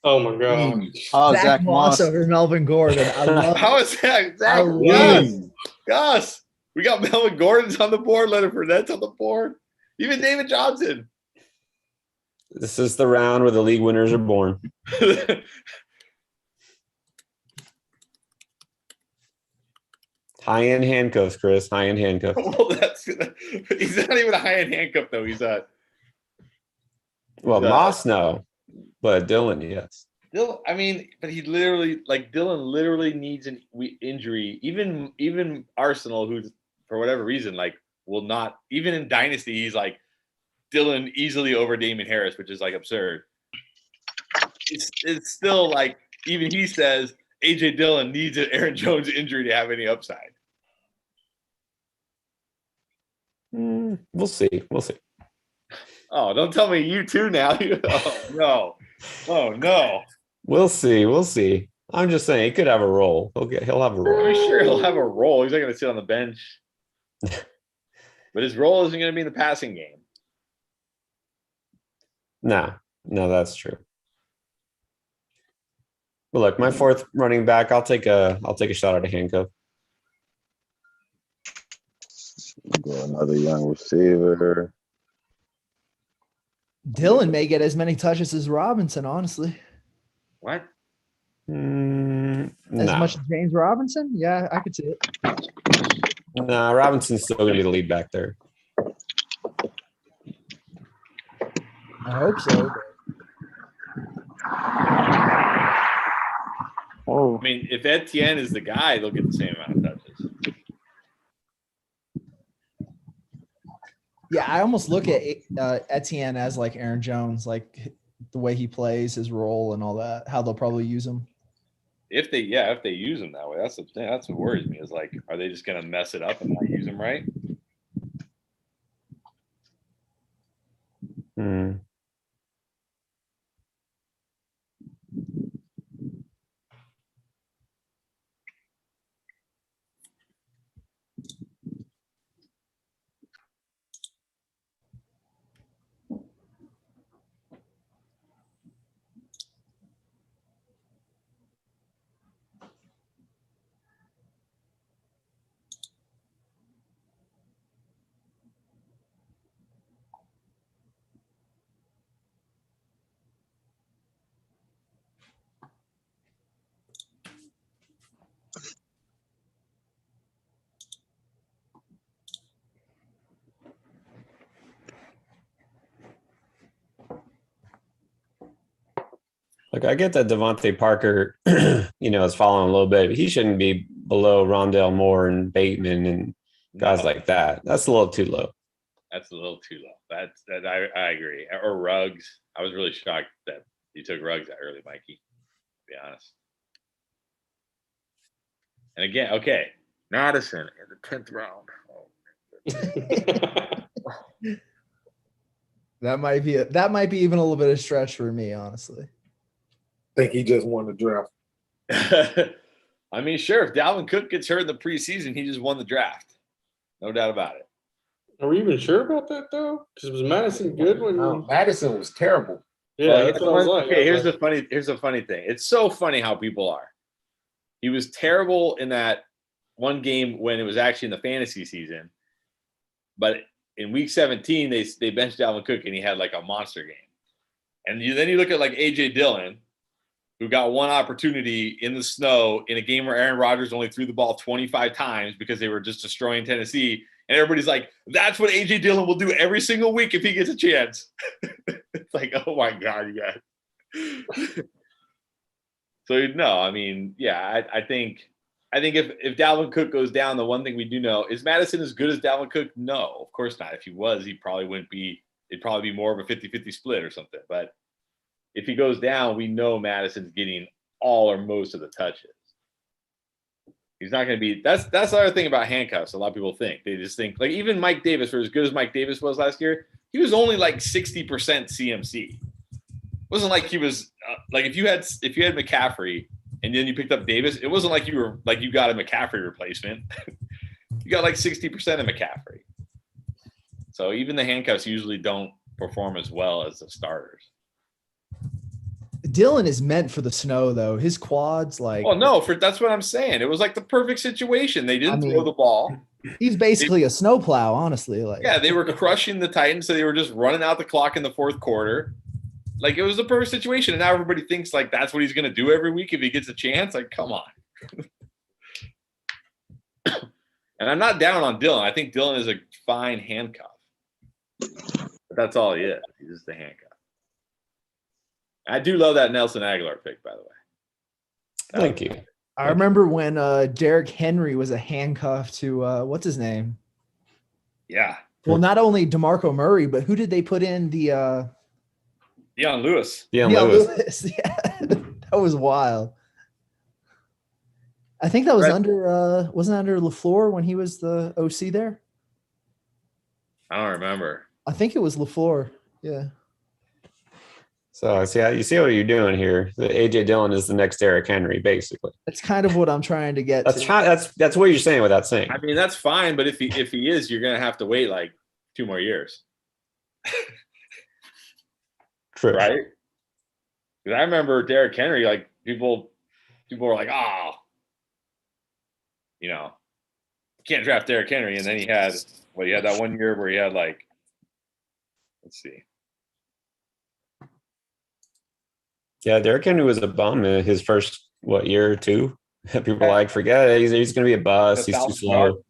Oh my god. Oh, Zach Moss over Melvin Gordon. I love How is that? Zach, Gus. We got Melvin Gordon's on the board. Leonard Fournette's on the board. Even David Johnson. This is the round where the league winners are born. High-end handcuffs, Chris. High-end handcuffs. Well, he's not even a high-end handcuff, though. He's a. Moss, no. But Dillon, yes. I mean, but Dillon literally needs an injury. Even Arsenal, who's for whatever reason, will not. Even in Dynasty, he's like Dillon easily over Damian Harris, which is absurd. It's still even he says AJ Dillon needs an Aaron Jones injury to have any upside. We'll see. Oh, don't tell me you too now. Oh no. We'll see. I'm just saying he could have a role. He'll have a role. I'm sure he'll have a role. He's not going to sit on the bench. But his role isn't going to be in the passing game. No, that's true. But look, my fourth running back, I'll take a shot at a handcuff. Go another young receiver. Dillon may get as many touches as Robinson, honestly. What? As much as James Robinson? Yeah, I could see it. Nah, Robinson's still going to be the lead back there. I hope so. Oh, I mean, if Etienne is the guy, they'll get the same amount of touches. Yeah, I almost look at Etienne as like Aaron Jones, like the way he plays, his role, and all that. How they'll probably use him. If they use him that way, that's the thing. That's what worries me. Is are they just gonna mess it up and not use him right? Look, I get that Devontae Parker, is following a little bit, but he shouldn't be below Rondale Moore and Bateman and guys like that. That's a little too low. That's a little too low. I agree. Or Ruggs. I was really shocked that you took Ruggs that early, Mikey. To be honest. And again, okay, Madison in the 10th round. That might be even a little bit of stretch for me, honestly. I think he just won the draft. I mean, sure, if Dalvin Cook gets hurt in the preseason, he just won the draft. No doubt about it. Are we even sure about that though? Because was Madison good when? No, Madison was terrible. Yeah, that's what I was like. Okay, here's the funny thing. It's so funny how people are. He was terrible in that one game when it was actually in the fantasy season, but in week 17 they benched Dalvin Cook and he had like a monster game. And then you look at like AJ Dillon, who got one opportunity in the snow in a game where Aaron Rodgers only threw the ball 25 times because they were just destroying Tennessee. And everybody's like, that's what AJ Dillon will do every single week if he gets a chance. It's like, oh my God, you guys. So no, I mean, yeah, I think if Dalvin Cook goes down, the one thing we do know is Madison as good as Dalvin Cook? No, of course not. If he was, he probably wouldn't be. It'd probably be more of a 50-50 split or something. But if he goes down, we know Madison's getting all or most of the touches. He's not going to be. That's the other thing about handcuffs. A lot of people think they just think like even Mike Davis, for as good as Mike Davis was last year, he was only like 60% CMC. It wasn't like he was like if you had McCaffrey and then you picked up Davis, it wasn't like you got a McCaffrey replacement. You got like 60% of McCaffrey. So even the handcuffs usually don't perform as well as the starters. Dillon is meant for the snow, though. His quads, like. Oh no, that's what I'm saying. It was like the perfect situation. They didn't throw the ball. He's basically a snowplow, honestly. Like. Yeah, they were crushing the Titans, so they were just running out the clock in the fourth quarter. Like it was the perfect situation, and now everybody thinks like that's what he's going to do every week if he gets a chance. Like, come on. And I'm not down on Dillon. I think Dillon is a fine handcuff. But that's all he is. He's just a handcuff. I do love that Nelson Aguilar pick, by the way. Thank you. I remember when Derrick Henry was a handcuff to what's his name? Yeah. Well, not only DeMarco Murray, but who did they put in the Deion Lewis. Deion Lewis. Yeah. That was wild. I think that was wasn't under LaFleur when he was the OC there? I don't remember. I think it was LaFleur. Yeah. So you see what you're doing here. The AJ Dillon is the next Derrick Henry, basically. That's kind of what I'm trying to get. That's what you're saying without saying. I mean, that's fine, but if he is, you're gonna have to wait like 2 more years. True. Right? Because I remember Derrick Henry, like people were like, oh, you can't draft Derrick Henry, and then he had that 1 year where he had like, let's see. Yeah, Derrick Henry was a bum in his first year or two. People like forget it. He's going to be a bust. He's too slow.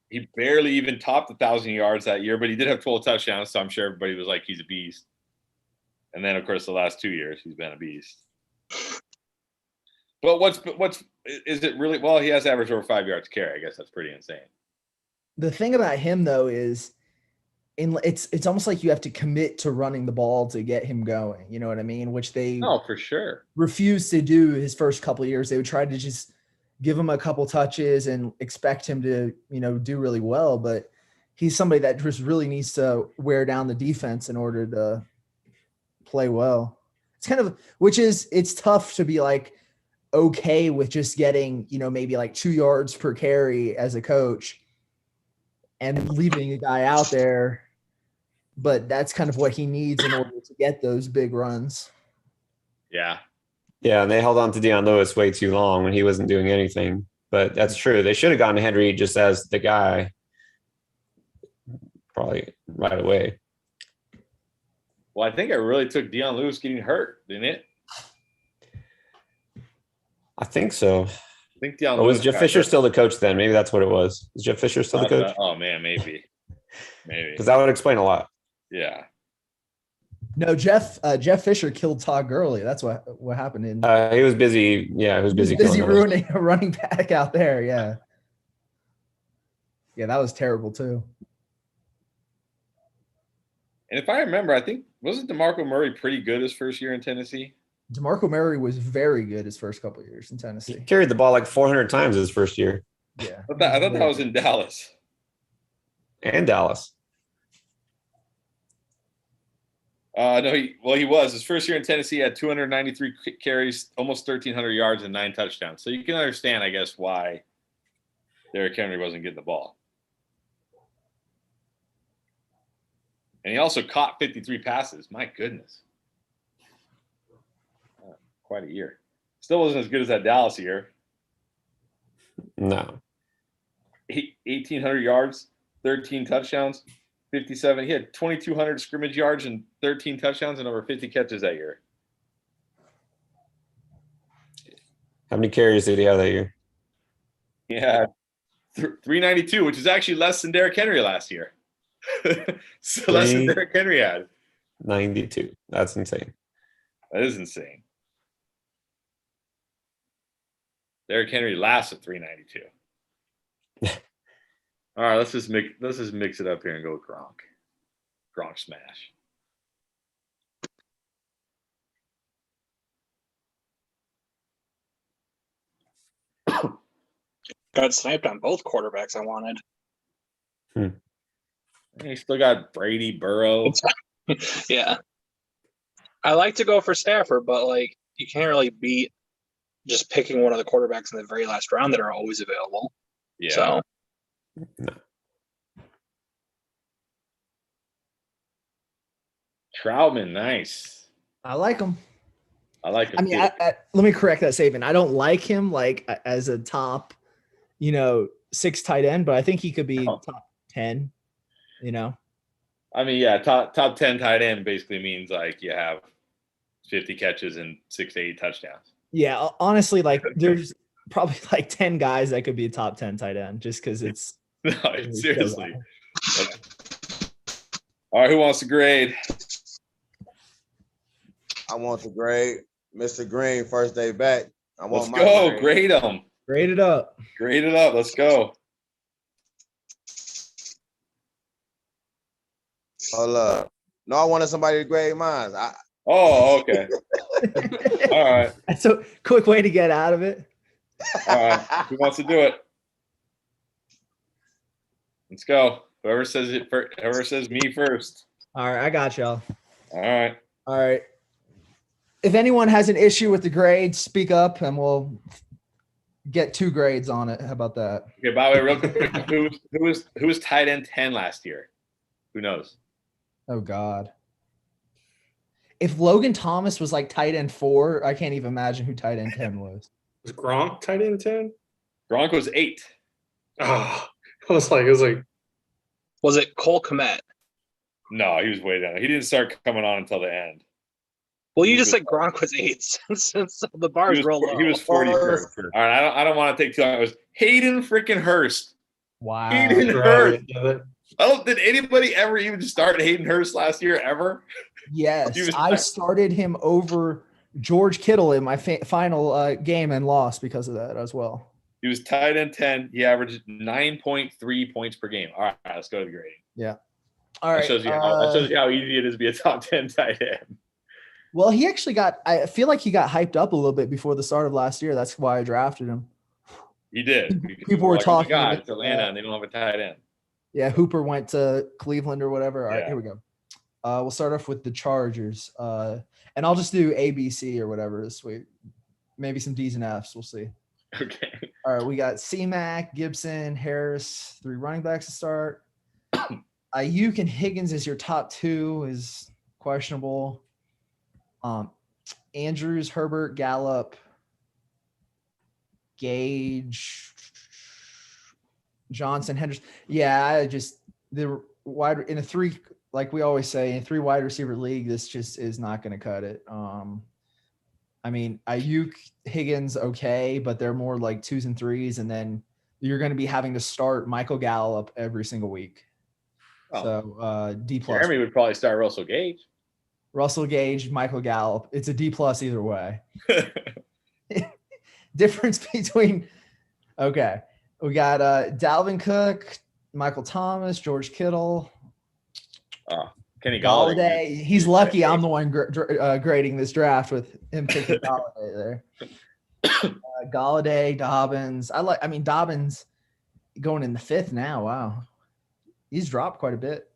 He barely even topped 1,000 yards that year, but he did have 12 touchdowns. So I'm sure everybody was like, he's a beast. And then, of course, the last 2 years he's been a beast. But is it really? Well, he has averaged over 5 yards carry. I guess that's pretty insane. The thing about him though is, it's almost like you have to commit to running the ball to get him going. You know what I mean? Which they for sure refused to do his first couple of years. They would try to just give him a couple touches and expect him to, do really well. But he's somebody that just really needs to wear down the defense in order to play well. It's kind of, it's tough to be like okay with just getting, maybe like 2 yards per carry as a coach and leaving a guy out there. But that's kind of what he needs in order to get those big runs. Yeah. Yeah, and they held on to Deion Lewis way too long when he wasn't doing anything. But that's true. They should have gone to Henry just as the guy probably right away. Well, I think it really took Deion Lewis getting hurt, didn't it? I think so. I think Deion was Jeff Fisher still the coach then? Maybe that's what it was. Is Jeff Fisher still the coach? Oh, man, maybe. Because that would explain a lot. Yeah. No, Jeff Fisher killed Todd Gurley. That's what happened. He was busy. Yeah, he was busy ruining a running back out there. Yeah. Yeah, that was terrible too. And if I remember, I think, wasn't DeMarco Murray pretty good his first year in Tennessee? DeMarco Murray was very good his first couple of years in Tennessee. He carried the ball like 400 times his first year. Yeah. I thought that was in Dallas. And Dallas. No, he was. His first year in Tennessee, he had 293 carries, almost 1,300 yards, and 9 touchdowns. So you can understand, I guess, why Derrick Henry wasn't getting the ball. And he also caught 53 passes. My goodness. Quite a year. Still wasn't as good as that Dallas year. No. 1,800 yards, 13 touchdowns, 57. He had 2,200 scrimmage yards and 13 touchdowns and over 50 catches that year. How many carries did he have that year? Yeah, 392, which is actually less than Derrick Henry last year. So less than Derrick Henry had. 92. That's insane. That is insane. Derrick Henry last at 392. All right, let's just mix it up here and go with Gronk. Gronk smash. Got sniped on both quarterbacks I wanted. You still got Brady, Burrow. Yeah. I like to go for Stafford, but like you can't really beat just picking one of the quarterbacks in the very last round that are always available. Yeah. So No. Troutman, nice. I like him. I like him. I mean, let me correct that statement. I don't like him like as a top, 6 tight end, but I think he could be top 10. I mean, yeah, top 10 tight end basically means like you have 50 catches and 6 to 8 touchdowns. Yeah, honestly, like there's probably like 10 guys that could be a top 10 tight end just because it's. No, seriously. All right, who wants to grade? I want to grade Mr. Green first day back. Let's go. Grade him. Grade it up. Grade it up. Let's go. Hold up. No, I wanted somebody to grade mine. Oh, okay. All right. That's a quick way to get out of it. All right. Who wants to do it? Let's go. Whoever says me first. All right, I got y'all. All right. If anyone has an issue with the grade, speak up and we'll get 2 grades on it. How about that? Okay, by the way, real quick, who was tight end 10 last year? Who knows? Oh God. If Logan Thomas was like tight end 4, I can't even imagine who tight end 10 was. Was Gronk tight end 10? Gronk was 8. Oh, I was like, was it Cole Kmet? No, he was way down. He didn't start coming on until the end. Well, you just said Gronk was 8 since the bars rolled up. He was 41st. All right, I don't want to take too long. It was Hayden freaking Hurst. Wow. Hayden Hurst. Did anybody ever even start Hayden Hurst last year ever? Yes, I started him over George Kittle in my final game and lost because of that as well. He was tight end 10. He averaged 9.3 points per game. All right, let's go to the grading. Yeah. All right. That shows you how easy it is to be a top 10 tight end. Well, he actually I feel like he got hyped up a little bit before the start of last year. That's why I drafted him. He did. People were talking. Oh my God, it's Atlanta and they don't have a tight end. Yeah, Hooper went to Cleveland or whatever. All right, Yeah. here we go. We'll start off with the Chargers. And I'll just do A, B, C or whatever this week. Maybe some D's and F's. We'll see. Okay. All right, we got C-Mac, Gibson, Harris, 3 running backs to start. Ayuk and Higgins is your top 2 is questionable. Andrews, Herbert, Gallup, Gage, Johnson, Henderson. Yeah, the wide in a 3, like we always say, in a 3 wide receiver league, this just is not going to cut it. I mean, Ayuk, Higgins, okay, but they're more like 2s and 3s, and then you're going to be having to start Michael Gallup every single week. Oh. So D+. Jeremy would probably start Russell Gage. Russell Gage, Michael Gallup. It's a D+ either way. Difference between okay. We got Dalvin Cook, Michael Thomas, George Kittle. Kenny Golladay. He's lucky I'm the one grading this draft with him picking Golladay there. Golladay, Dobbins. Dobbins going in the 5th now. Wow. He's dropped quite a bit.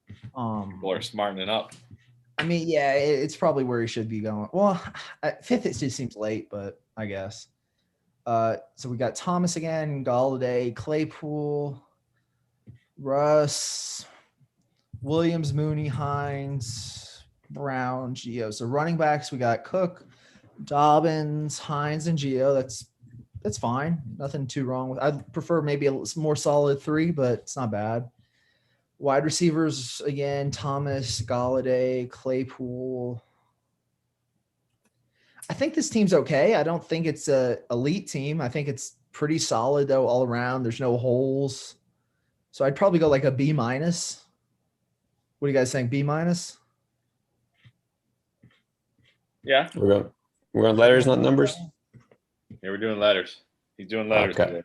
People are smartening up. I mean, yeah, it's probably where he should be going. Well, 5th, it just seems late, but I guess. So we got Thomas again, Galladay, Claypool, Russ, Williams, Mooney, Hines, Brown, Gio. So running backs, we got Cook, Dobbins, Hines, and Gio. That's fine. Nothing too wrong with. I'd prefer maybe a more solid 3, but it's not bad. Wide receivers again: Thomas, Galladay, Claypool. I think this team's okay. I don't think it's a elite team. I think it's pretty solid though all around. There's no holes. So I'd probably go like a B-. What are you guys saying? B-? Yeah. We're on letters, not numbers. Yeah, we're doing letters. He's doing letters Okay. today.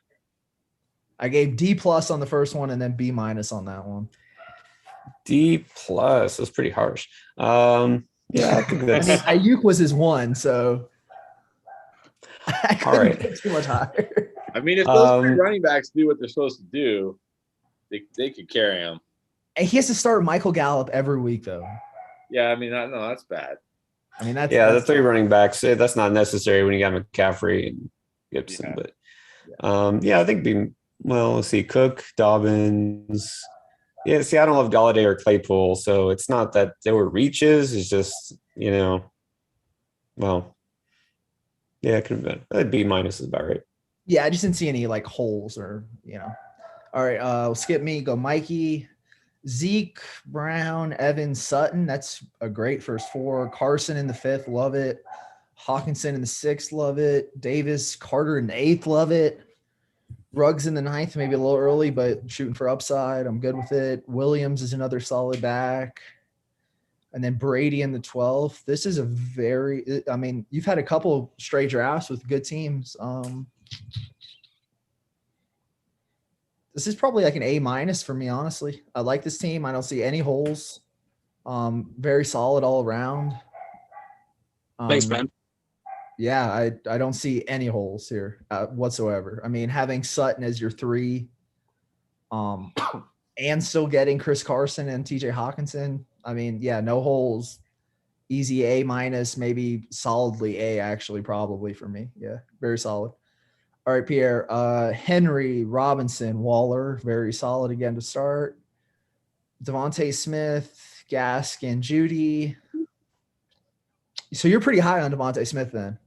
I gave D+ on the first one and then B- on that one. D+. That's pretty harsh. Yeah, I think that's. Ayuk was his 1, so I couldn't get too much higher. I mean, if those 3 running backs do what they're supposed to do, they could carry him. And he has to start Michael Gallup every week, though. Yeah, I mean, no, that's bad. I mean, that's the 3 running backs. That's not necessary when you got McCaffrey and Gibson, but I think let's see, Cook, Dobbins. Yeah, see, I don't love Galladay or Claypool, so it's not that there were reaches. It's just, well, yeah, it could have been. B- is about right. Yeah, I just didn't see any like holes or, All right, we'll skip me, go Mikey, Zeke, Brown, Evans, Sutton. That's a great first 4. Carson in the 5th, love it. Hawkinson in the 6th, love it. Davis, Carter in the 8th, love it. Ruggs in the 9th, maybe a little early, but shooting for upside. I'm good with it. Williams is another solid back. And then Brady in the 12th. This is you've had a couple straight drafts with good teams. This is probably like an A- for me, honestly. I like this team. I don't see any holes. Very solid all around. Thanks, man. Yeah, I don't see any holes here whatsoever. I mean, having Sutton as your 3, and still getting Chris Carson and TJ Hawkinson. I mean, yeah, no holes. Easy A-, maybe solidly A, actually, probably for me. Yeah, very solid. All right, Pierre. Henry, Robinson, Waller, very solid again to start. Devontae Smith, Gaskin, Judy. So you're pretty high on Devontae Smith then.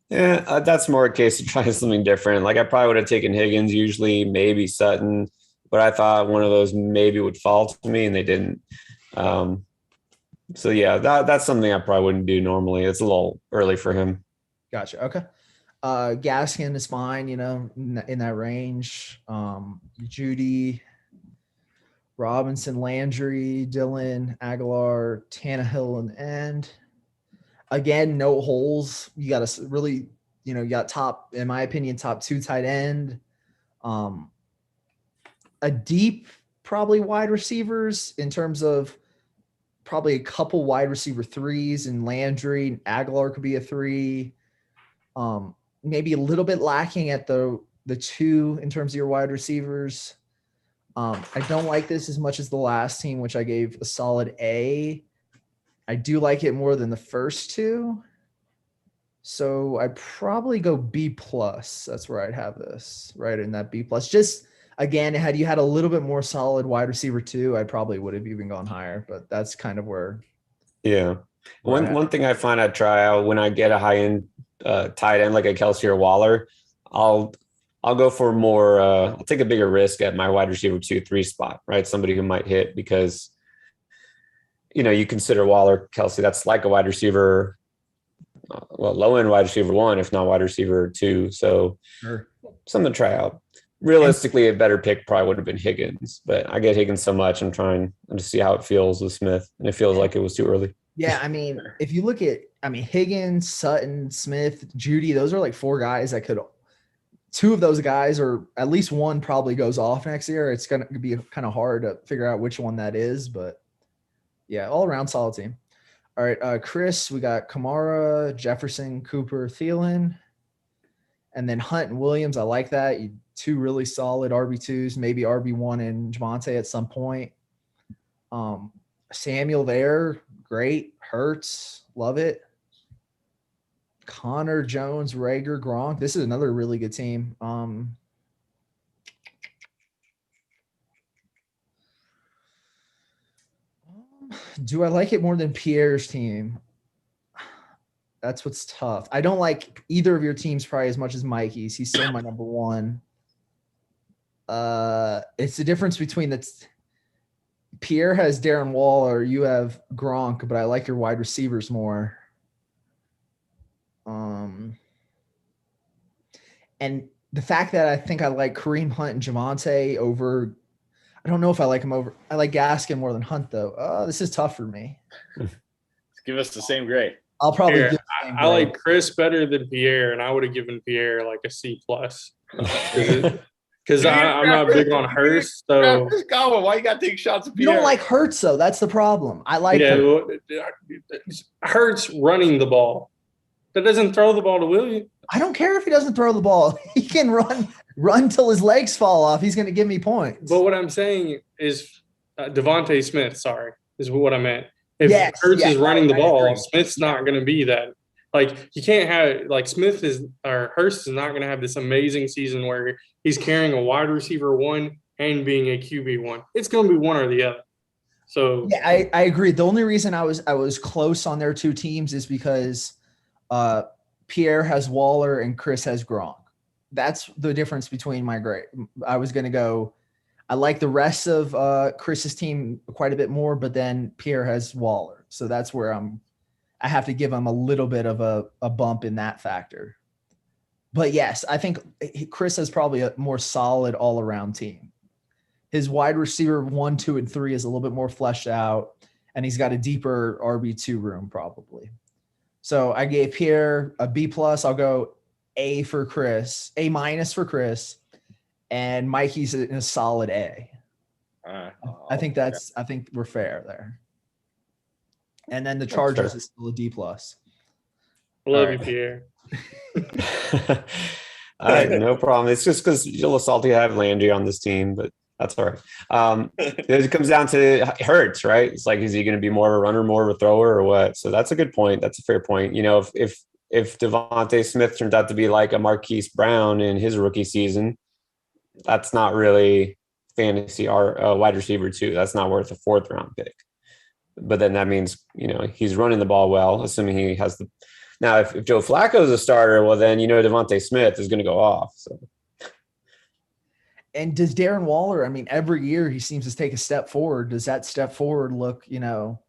Yeah, that's more a case of trying something different. Like I probably would have taken Higgins usually, maybe Sutton, but I thought one of those maybe would fall to me and they didn't. So yeah, that's something I probably wouldn't do normally. It's a little early for him. Gotcha. Okay. Gaskin is fine, in that range. Judy, Robinson, Landry, Dillon, Aguilar, Tannehill in the end. Again, no holes. You got to really, you got top, in my opinion, top 2 tight end. A deep, probably wide receivers in terms of probably a couple wide receiver 3s, and Landry, Aguilar could be a 3. Maybe a little bit lacking at the 2 in terms of your wide receivers. I don't like this as much as the last team, which I gave a solid A. I do like it more than the first 2. So I'd probably go B+. That's where I'd have this, right in that B+. Just, again, had you had a little bit more solid wide receiver 2, I probably would have even gone higher, but that's kind of where. Yeah. One thing I find I try out when I get a high-end tight end like a Kelsey or Waller, I'll go for more. I'll take a bigger risk at my wide receiver 2-3 spot, right? Somebody who might hit because you consider Waller, Kelsey. That's like a wide receiver, low end wide receiver 1, if not wide receiver 2. So something to try out. Realistically, a better pick probably would have been Higgins, but I get Higgins so much. I'm trying to see how it feels with Smith, and it feels like it was too early. Yeah, I mean, if you look at, Higgins, Sutton, Smith, Judy, those are like 4 guys that could. 2 of those guys, or at least one, probably goes off next year. It's going to be kind of hard to figure out which one that is, but yeah, all around solid team. All right, Chris, we got Kamara, Jefferson, Cooper, Thielen, and then Hunt and Williams. I like that. two really solid RB2s, maybe RB1 and Javonte at some point. Samuel there, great. Hurts, love it. Connor, Jones, Rager, Gronk. This is another really good team. Do I like it more than Pierre's team? That's what's tough. I don't like either of your teams probably as much as Mikey's. He's still my number one. It's the difference between Pierre has Darren Waller, you have Gronk, but I like your wide receivers more. And the fact that I think I like Kareem Hunt and Javonte over, I don't know if I like him over. I like Gaskin more than Hunt though. This is tough for me. Give us the same grade. I'll probably give I like Chris better than Pierre, and I would have given Pierre like a C+. Because I'm not big on Hurst. So why you got to take shots at Pierre? You don't like Hurts though. That's the problem. I like Hurts running the ball. That doesn't throw the ball to Williams. I don't care if he doesn't throw the ball. He can run till his legs fall off. He's going to give me points. But what I'm saying is Devontae Smith, is what I meant. If Hurts is running the ball, Smith's not going to be that. Like, you can't have – like, Hurst is not going to have this amazing season where he's carrying a wide receiver one and being a QB one. It's going to be one or the other. So yeah, I agree. The only reason I was close on their two teams is because Pierre has Waller and Chris has Gronk. That's the difference between my grade. I was going to go – I like the rest of Chris's team quite a bit more, but then Pierre has Waller. So that's where I have to give him a little bit of a bump in that factor. But yes, I think Chris has probably a more solid all-around team. His wide receiver 1, 2, and 3 is a little bit more fleshed out, and he's got a deeper RB2 room probably. So I gave Pierre a B+. I'll go A for Chris, A- for Chris. And Mikey's in a solid A. I think we're fair there. And then the Chargers is still a D+. I love you, Pierre. All right, no problem. It's just because you're a little salty to have Landry on this team, but that's all right. It comes down to Hurts, right? It's like, is he going to be more of a runner, more of a thrower, or what? So that's a good point. That's a fair point. You know, if Devontae Smith turns out to be like a Marquise Brown in his rookie season, that's not really fantasy or wide receiver too. That's not worth a 4th round pick. But then that means, you know, he's running the ball well, assuming he has the. Now, if Joe Flacco is a starter, well, then, you know, Devontae Smith is going to go off. So. And does Darren Waller, I mean, every year he seems to take a step forward. Does that step forward look, you know,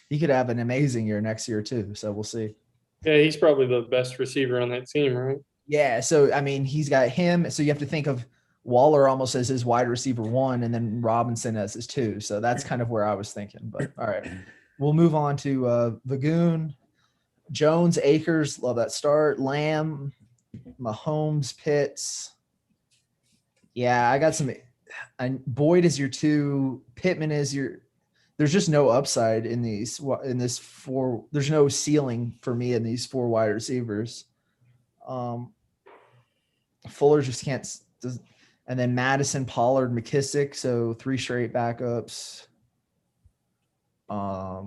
he could have an amazing year next year too. So we'll see. Yeah, he's probably the best receiver on that team, right? Yeah. So, I mean, he's got him. So you have to think of Waller almost as his wide receiver 1 and then Robinson as his 2. So that's kind of where I was thinking. But all right, we'll move on to Vagoon, Jones, Akers. Love that start. Lamb, Mahomes, Pitts. Yeah, I got some. Boyd is your 2. Pittman is your. There's just no upside in this 4. There's no ceiling for me in these 4 wide receivers. Fuller just can't. And then Madison, Pollard, McKissick. So 3 straight backups. I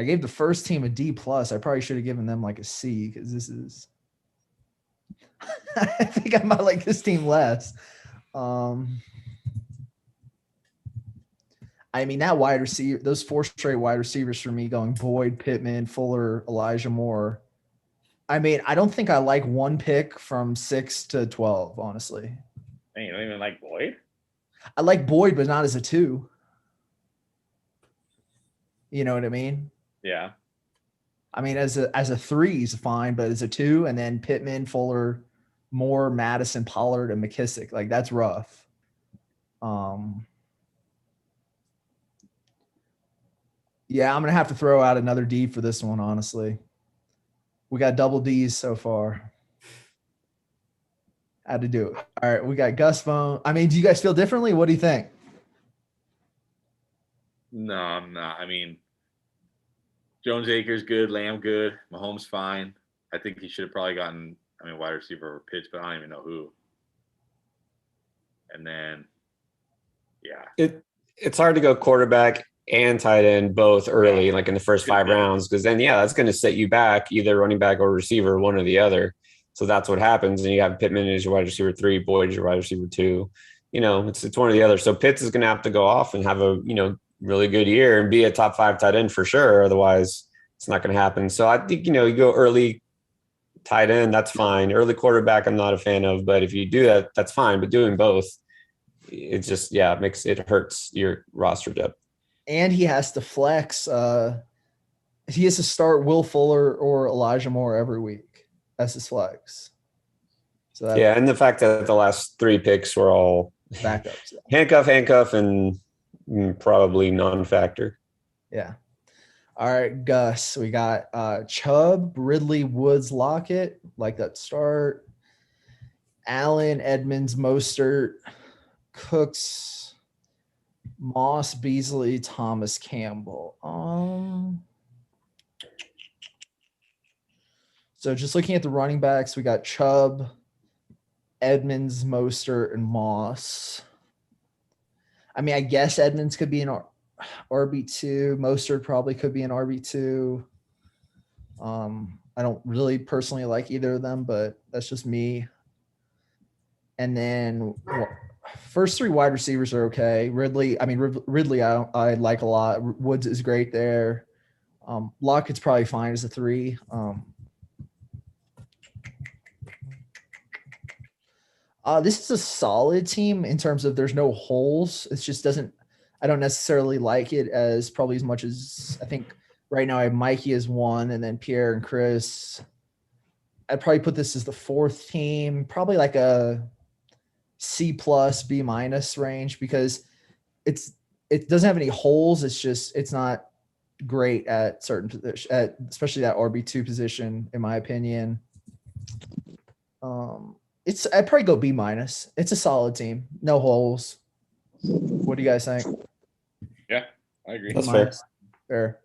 gave the first team a D+. I probably should have given them like a C because this is. I think I might like this team less. I mean, that wide receiver, those 4 straight wide receivers for me going Boyd, Pittman, Fuller, Elijah Moore. I mean, I don't think I like one pick from 6 to 12, honestly. Man, you don't even like Boyd? I like Boyd, but not as a 2. You know what I mean? Yeah. I mean, as a 3, he's fine, but as a 2, and then Pittman, Fuller, Moore, Madison, Pollard, and McKissick, like that's rough. Yeah, I'm gonna have to throw out another D for this one, honestly. We got double D's so far. Had to do it. All right, we got Gus Bone. I mean, do you guys feel differently? What do you think? No, I'm not. I mean, Jones Akers good, Lamb good, Mahomes fine. I think he should have probably gotten, wide receiver over Pitts, but I don't even know who. And then, yeah. It's hard to go quarterback and tight end both early, like in the first 5 rounds, because then, that's going to set you back, either running back or receiver, one or the other. So that's what happens. And you have Pittman as your wide receiver 3, Boyd as your wide receiver 2. It's one or the other. So Pitts is going to have to go off and have a, really good year and be a top 5 tight end for sure. Otherwise, it's not going to happen. So I think, you go early tight end, that's fine. Early quarterback, I'm not a fan of, but if you do that, that's fine. But doing both, it just, it hurts your roster depth. And he has to flex. He has to start Will Fuller or Elijah Moore every week as his flex. So and the fact that the last 3 picks were all backups, handcuff, and probably non-factor. Yeah. All right, Gus. We got Chubb, Ridley, Woods, Lockett. Like that start. Allen, Edmonds, Mostert, Cooks, Moss, Beasley, Thomas, Campbell. So just looking at the running backs, we got Chubb, Edmonds, Mostert, and Moss. I guess Edmonds could be an RB2. Mostert probably could be an RB2. I don't really personally like either of them, but that's just me. And then first 3 wide receivers are okay. Ridley, I like a lot. Woods is great there. Lockett's probably fine as a 3. This is a solid team in terms of there's no holes. It just doesn't – I don't necessarily like it as probably as much as I think right now I have Mikey as 1 and then Pierre and Chris. I'd probably put this as the 4th team, probably like a C+, B- range because it doesn't have any holes. It's just it's not great at certain positions, especially that RB2 position, in my opinion. I'd probably go B-. It's a solid team. No holes. What do you guys think? Yeah, I agree. That's fair. Fair.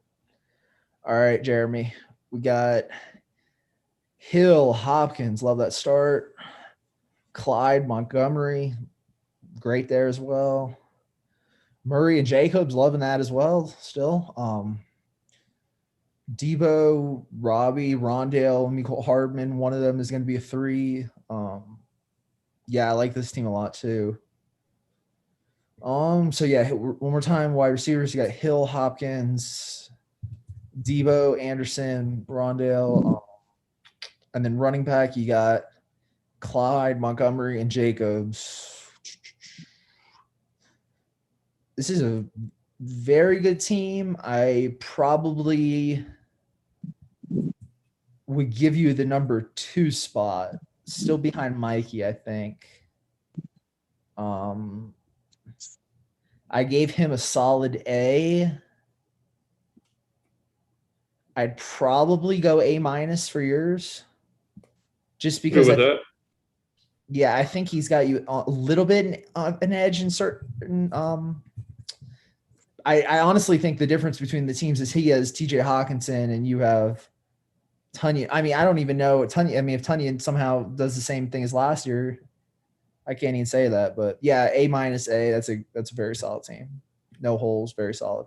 All right, Jeremy. We got Hill, Hopkins. Love that start. Clyde, Montgomery. Great there as well. Murray and Jacobs. Loving that as well still. Debo, Robbie, Rondale, Mecole Hardman. One of them is going to be a 3. I like this team a lot too. One more time, wide receivers. You got Hill, Hopkins, Debo, Anderson, Rondale, and then running back you got Clyde, Montgomery, and Jacobs. This is a very good team. I probably would give you the number 2 spot, still behind Mikey, I think. I gave him a solid A. I'd probably go A- for yours, just because. I think he's got you a little bit an edge in certain. I honestly think the difference between the teams is he has T.J. Hawkinson and you have Tunyon. I don't even know Tunyon. If Tunyon somehow does the same thing as last year, I can't even say that. But yeah, A-, A. That's a very solid team. No holes, very solid.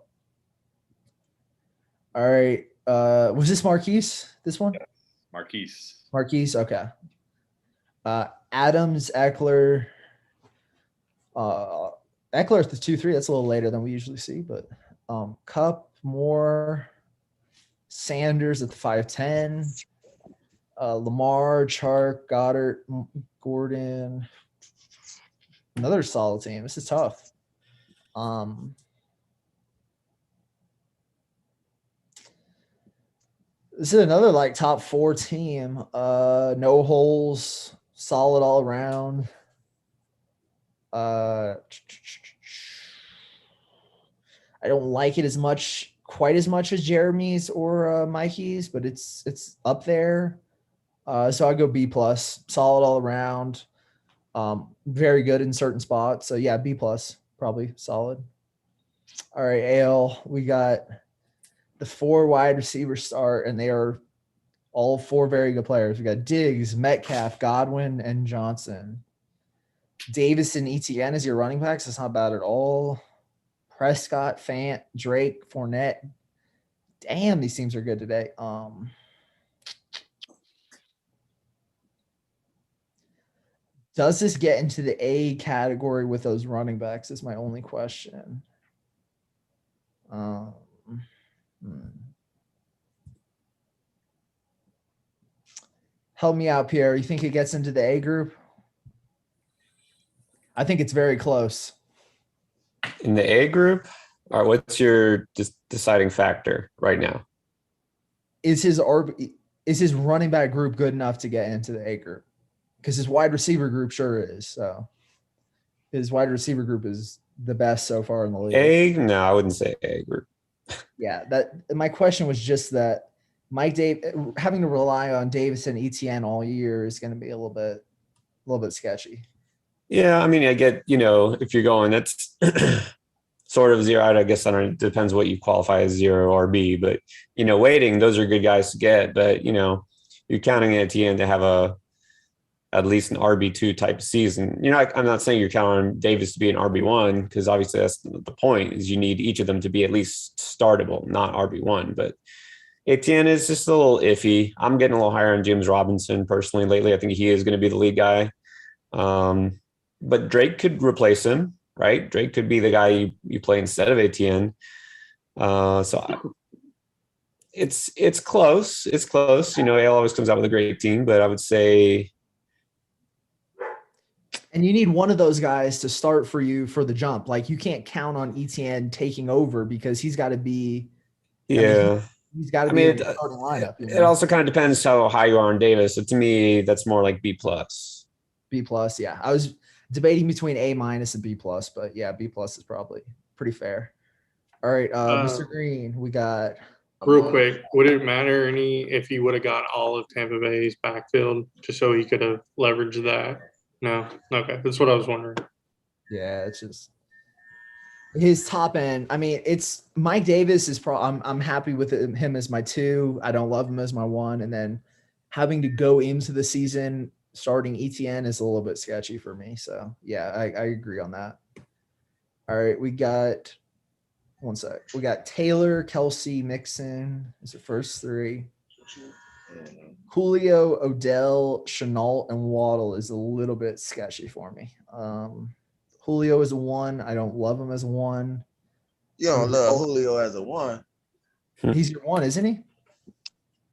All right. Was this Marquise? This one? Marquise. Okay. Adams, Eckler. Eckler at the 2-3. That's a little later than we usually see, but Cup, Moore, Sanders at the 5-10. Lamar, Chark, Goddard, Gordon. Another solid team. This is tough. This is another top 4 team. No holes, solid all around. I don't like it quite as much as Jeremy's or Mikey's, but it's up there. So I go B+, solid all around. Very good in certain spots. So yeah, B+, probably solid. All right, AL, we got the 4 wide receivers start, and they are all 4 very good players. We got Diggs, Metcalf, Godwin, and Johnson. Davis and Etienne as your running backs. That's not bad at all. Prescott, Fant, Drake, Fournette. Damn, these teams are good today. Does this get into the A category with those running backs is my only question. Help me out, Pierre. You think it gets into the A group? I think it's very close. In the A group? All right, what's your deciding factor right now? Is his running back group good enough to get into the A group? Because his wide receiver group sure is. So his wide receiver group is the best so far in the league. A? No, I wouldn't say A group. Yeah, my question was just that having to rely on Davis and Etienne all year is going to be a little bit sketchy. Yeah, I mean, I get, if you're going, that's sort of zero out. I guess it depends what you qualify as zero or B, but waiting, those are good guys to get. But you're counting Etienne to have at least an RB2 type season. I'm not saying you're counting on Davis to be an RB1, because obviously that's the point, is you need each of them to be at least startable, not RB1. But Etienne is just a little iffy. I'm getting a little higher on James Robinson personally lately. I think he is going to be the lead guy. But Drake could replace him, right? Drake could be the guy you play instead of Etienne. It's close. It's close. AL always comes out with a great team, but I would say. And you need one of those guys to start for you for the jump. Like, you can't count on Etienne taking over because he's got to be. Yeah. He's got to be in the starting lineup. It also kind of depends how high you are on Davis. So to me, that's more like B+. B+, yeah. I was debating between A- and B+, but yeah, B+ is probably pretty fair. All right, Mr. Green, we got. Real quick, would it matter if he would have got all of Tampa Bay's backfield just so he could have leveraged that? No? Okay, that's what I was wondering. Yeah, it's just his top end. I mean, it's Mike Davis is I'm happy with him as my 2. I don't love him as my 1. And then having to go into the season starting Etienne is a little bit sketchy for me. So yeah, I agree on that. All right, we got one sec. We got Taylor, Kelsey, Mixon is the first 3. Julio, Odell, Chenault, and Waddle is a little bit sketchy for me. Julio is a 1. I don't love him as a 1. You don't love Julio as a 1. He's your 1, isn't he?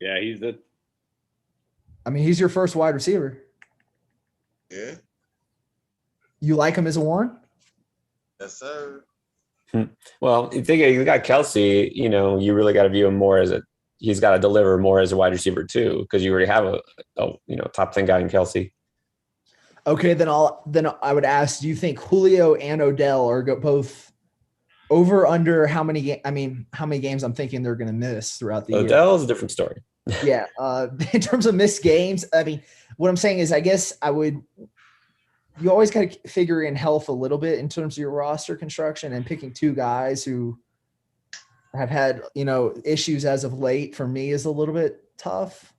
Yeah, he's he's your first wide receiver. Yeah. You like him as a 1? Yes, sir. Well, you got Kelsey, you really got to view him more as he's got to deliver more as a wide receiver too, because you already have a top 10 guy in Kelsey. Okay, then I would ask, do you think Julio and Odell are both over under how many games I'm thinking they're going to miss throughout the year? Odell's a different story. Yeah. In terms of missed games, what I'm saying is, I guess you always got to figure in health a little bit in terms of your roster construction, and picking 2 guys who have had, issues as of late for me is a little bit tough.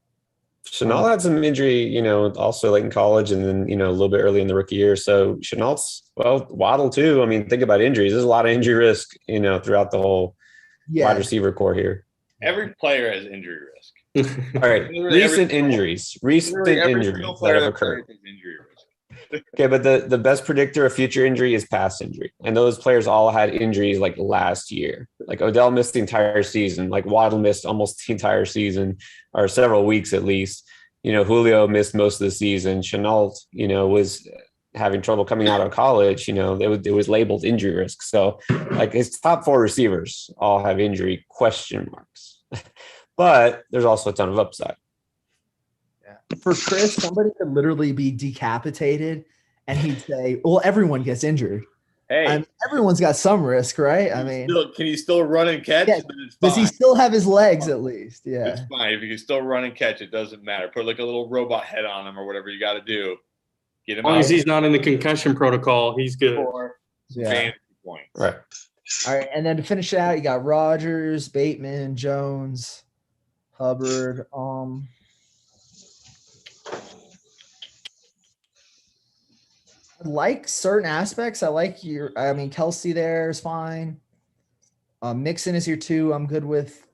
Chenault had some injury, also late in college, and then, a little bit early in the rookie year. So Chenault's, Waddle too. Think about injuries. There's a lot of injury risk, throughout the whole wide receiver core here. Every player has injury risk. All right. Recent injuries that have occurred. Okay, but the best predictor of future injury is past injury. And those players all had injuries like last year. Like Odell missed the entire season. Like Waddle missed almost the entire season, or several weeks at least. Julio missed most of the season. Chenault, was having trouble coming out of college. It was labeled injury risk. So like his top 4 receivers all have injury question marks. But there's also a ton of upside. For Chris, somebody could literally be decapitated and he'd say, well, everyone gets injured. Hey, everyone's got some risk, right? Can he still run and catch? Yeah, does he still have his legs at least? Yeah. It's fine. If he can still run and catch, it doesn't matter. Put like a little robot head on him or whatever you got to do. Get him as long as he's not in the concussion protocol, he's good. Fantasy points. Right. All right, and then to finish it out, you got Rodgers, Bateman, Jones, Hubbard. I like certain aspects. I like Kelsey there is fine. Mixon is here too. I'm good with.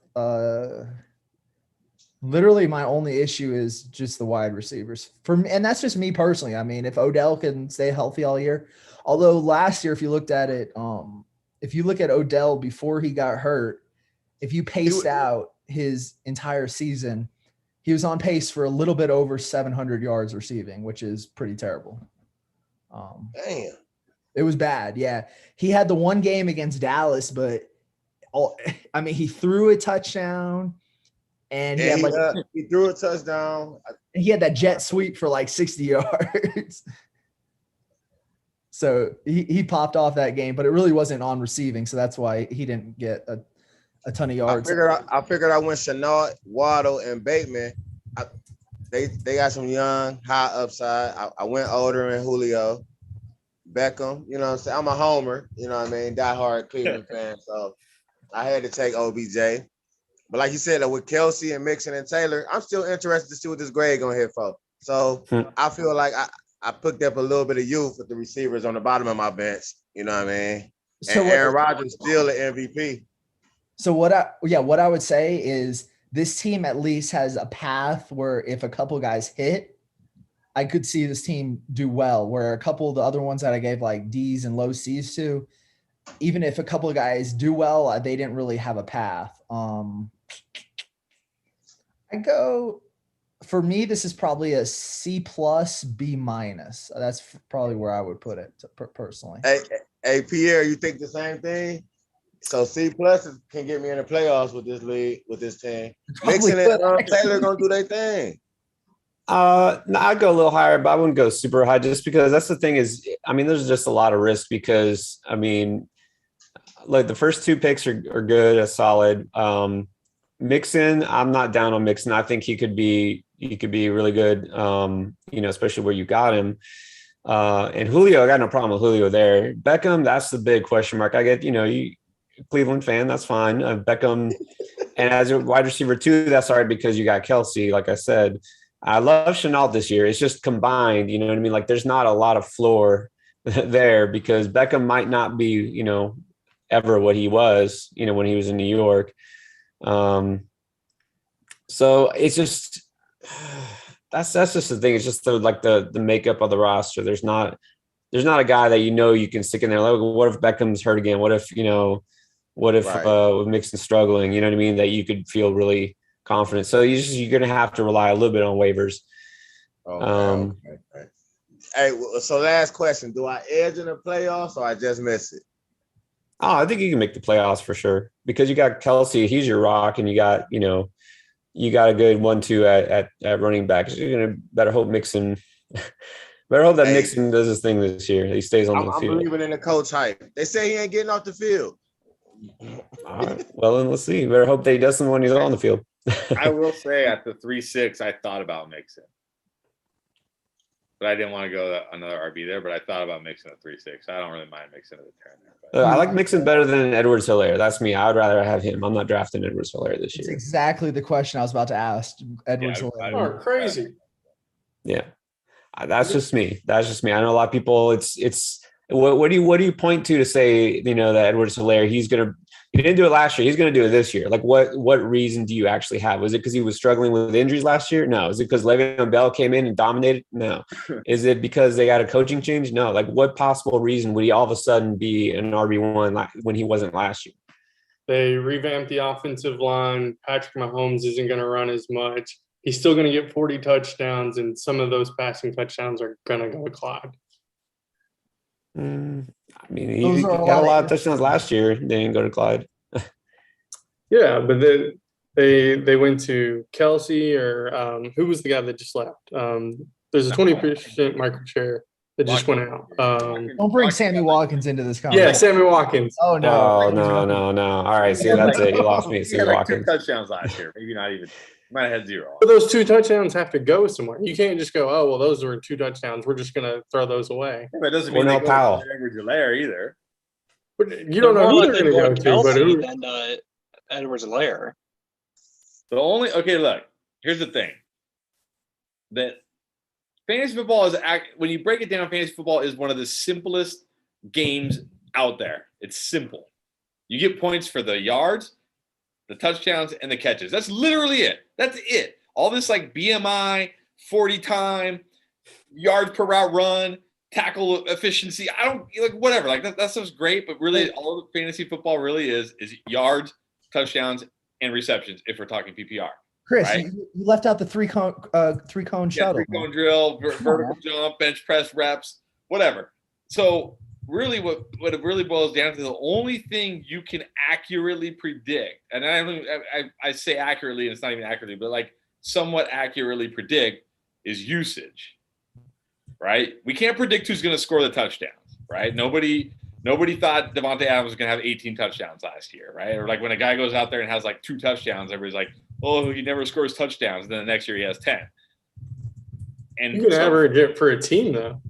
Literally, my only issue is just the wide receivers for me, and that's just me personally. I mean, if Odell can stay healthy all year, although last year, if you looked at it, if you look at Odell before he got hurt, if you paced out his entire season, he was on pace for a little bit over 700 yards receiving, which is pretty terrible. Damn. It was bad. Yeah. He had the one game against Dallas, but he threw a touchdown and he he threw a touchdown. He had that jet sweep for like 60 yards. So he popped off that game, but it really wasn't on receiving. So that's why he didn't get a ton of yards. I figured I went Shenault, Waddle, and Bateman. They got some young, high upside. I went older and Julio, Beckham. You know what I'm saying? I'm a homer. You know what I mean? Diehard Cleveland fan. So I had to take OBJ. But like you said, with Kelsey and Mixon and Taylor, I'm still interested to see what this grade gonna hit for. So I feel like I picked up a little bit of youth with the receivers on the bottom of my bench. You know what I mean? And Aaron Rodgers still an MVP. So what I would say is this team at least has a path where if a couple guys hit, I could see this team do well. Where a couple of the other ones that I gave like D's and low C's to, even if a couple of guys do well, they didn't really have a path. For me, this is probably a C plus, B minus. That's probably where I would put it personally. Hey, Pierre, you think the same thing? So C plus can get me in the playoffs with this league, with this team. Mixon and Taylor gonna do their thing. I'd go a little higher, but I wouldn't go super high just because that's the thing is, there's just a lot of risk because, like the first two picks are good, a solid. Mixon, I'm not down on Mixon. I think he could be really good, especially where you got him. And Julio, I got no problem with Julio there. Beckham, that's the big question mark. I get, you Cleveland fan, that's fine. Beckham, and as a wide receiver too, that's all right because you got Kelsey, like I said. I love Shenault this year. It's just combined, you know what I mean? Like there's not a lot of floor there because Beckham might not be, ever what he was, when he was in New York. So it's just that's just the thing. It's just the makeup of the roster. There's not a guy that you can stick in there. Like, what if Beckham's hurt again? What if with Mixon struggling? You know what I mean? That you could feel really confident. So you're gonna have to rely a little bit on waivers. Okay. Hey, so last question: do I edge in the playoffs or I just miss it? Oh, I think you can make the playoffs for sure because you got Kelsey, he's your rock, and you got a good 1-2 at running back. So you're gonna better hope Mixon Mixon does his thing this year. He stays on the field. I'm believing in the coach hype. They say he ain't getting off the field. All right. Well, then let's see. Better hope that he does something when he's on the field. I will say at the 3-6, I thought about Mixon. But I didn't want to go another RB there, but I thought about Mixon at 3-6. I don't really mind Mixon at the 10 there. I like Mixon better than Edwards-Helaire. That's me. I would rather have him. I'm not drafting Edwards-Helaire this year. That's exactly the question I was about to ask. Edwards-Helaire. Oh, crazy. Yeah. That's just me. I know a lot of people, it's what do you point to say, that Edwards-Helaire, he didn't do it last year. He's going to do it this year. Like what reason do you actually have? Was it because he was struggling with injuries last year? No. Is it because Le'Veon Bell came in and dominated? No. Is it because they got a coaching change? No. Like what possible reason would he all of a sudden be an RB1 when he wasn't last year? They revamped the offensive line. Patrick Mahomes isn't going to run as much. He's still going to get 40 touchdowns, and some of those passing touchdowns are going to go to Clyde. He got a lot of touchdowns last year. They didn't go to Clyde. Yeah, but then they went to Kelsey or who was the guy that just left? There's a 20% micro share that just went out. Don't bring Sammy Watkins into this conversation. Yeah, Sammy Watkins. Oh no! No. All right, see, that's it. You lost me. Sammy Watkins. 2 touchdowns last year. Maybe not even. Might have had 0. But those 2 touchdowns have to go somewhere. You can't just go, oh, well, those were 2 touchdowns. We're just going to throw those away. Yeah, but it doesn't mean they go to Edwards-Helaire either. You don't know who they're going to go to, but who? Than Edwards-Helaire. Okay, look, here's the thing. That fantasy football is, when you break it down, fantasy football is one of the simplest games out there. It's simple. You get points for the yards, the touchdowns, and the catches. That's literally it. That's it. All this like BMI, 40 time, yards per route run, tackle efficiency. I don't like whatever. Like that stuff's great, but really all fantasy football really is yards, touchdowns, and receptions if we're talking PPR. Chris, right? you left out the three cone shuttle. 3-cone drill, vertical jump, bench press reps, whatever. So really what it really boils down to, the only thing you can accurately predict, and I say accurately, and it's not even accurately, but like somewhat accurately predict, is usage, right? We can't predict who's going to score the touchdowns, right? Nobody thought Devontae Adams was going to have 18 touchdowns last year, right? Or like when a guy goes out there and has like 2 touchdowns, everybody's like, oh, he never scores touchdowns. And then the next year he has 10. And you can average it for a team, though.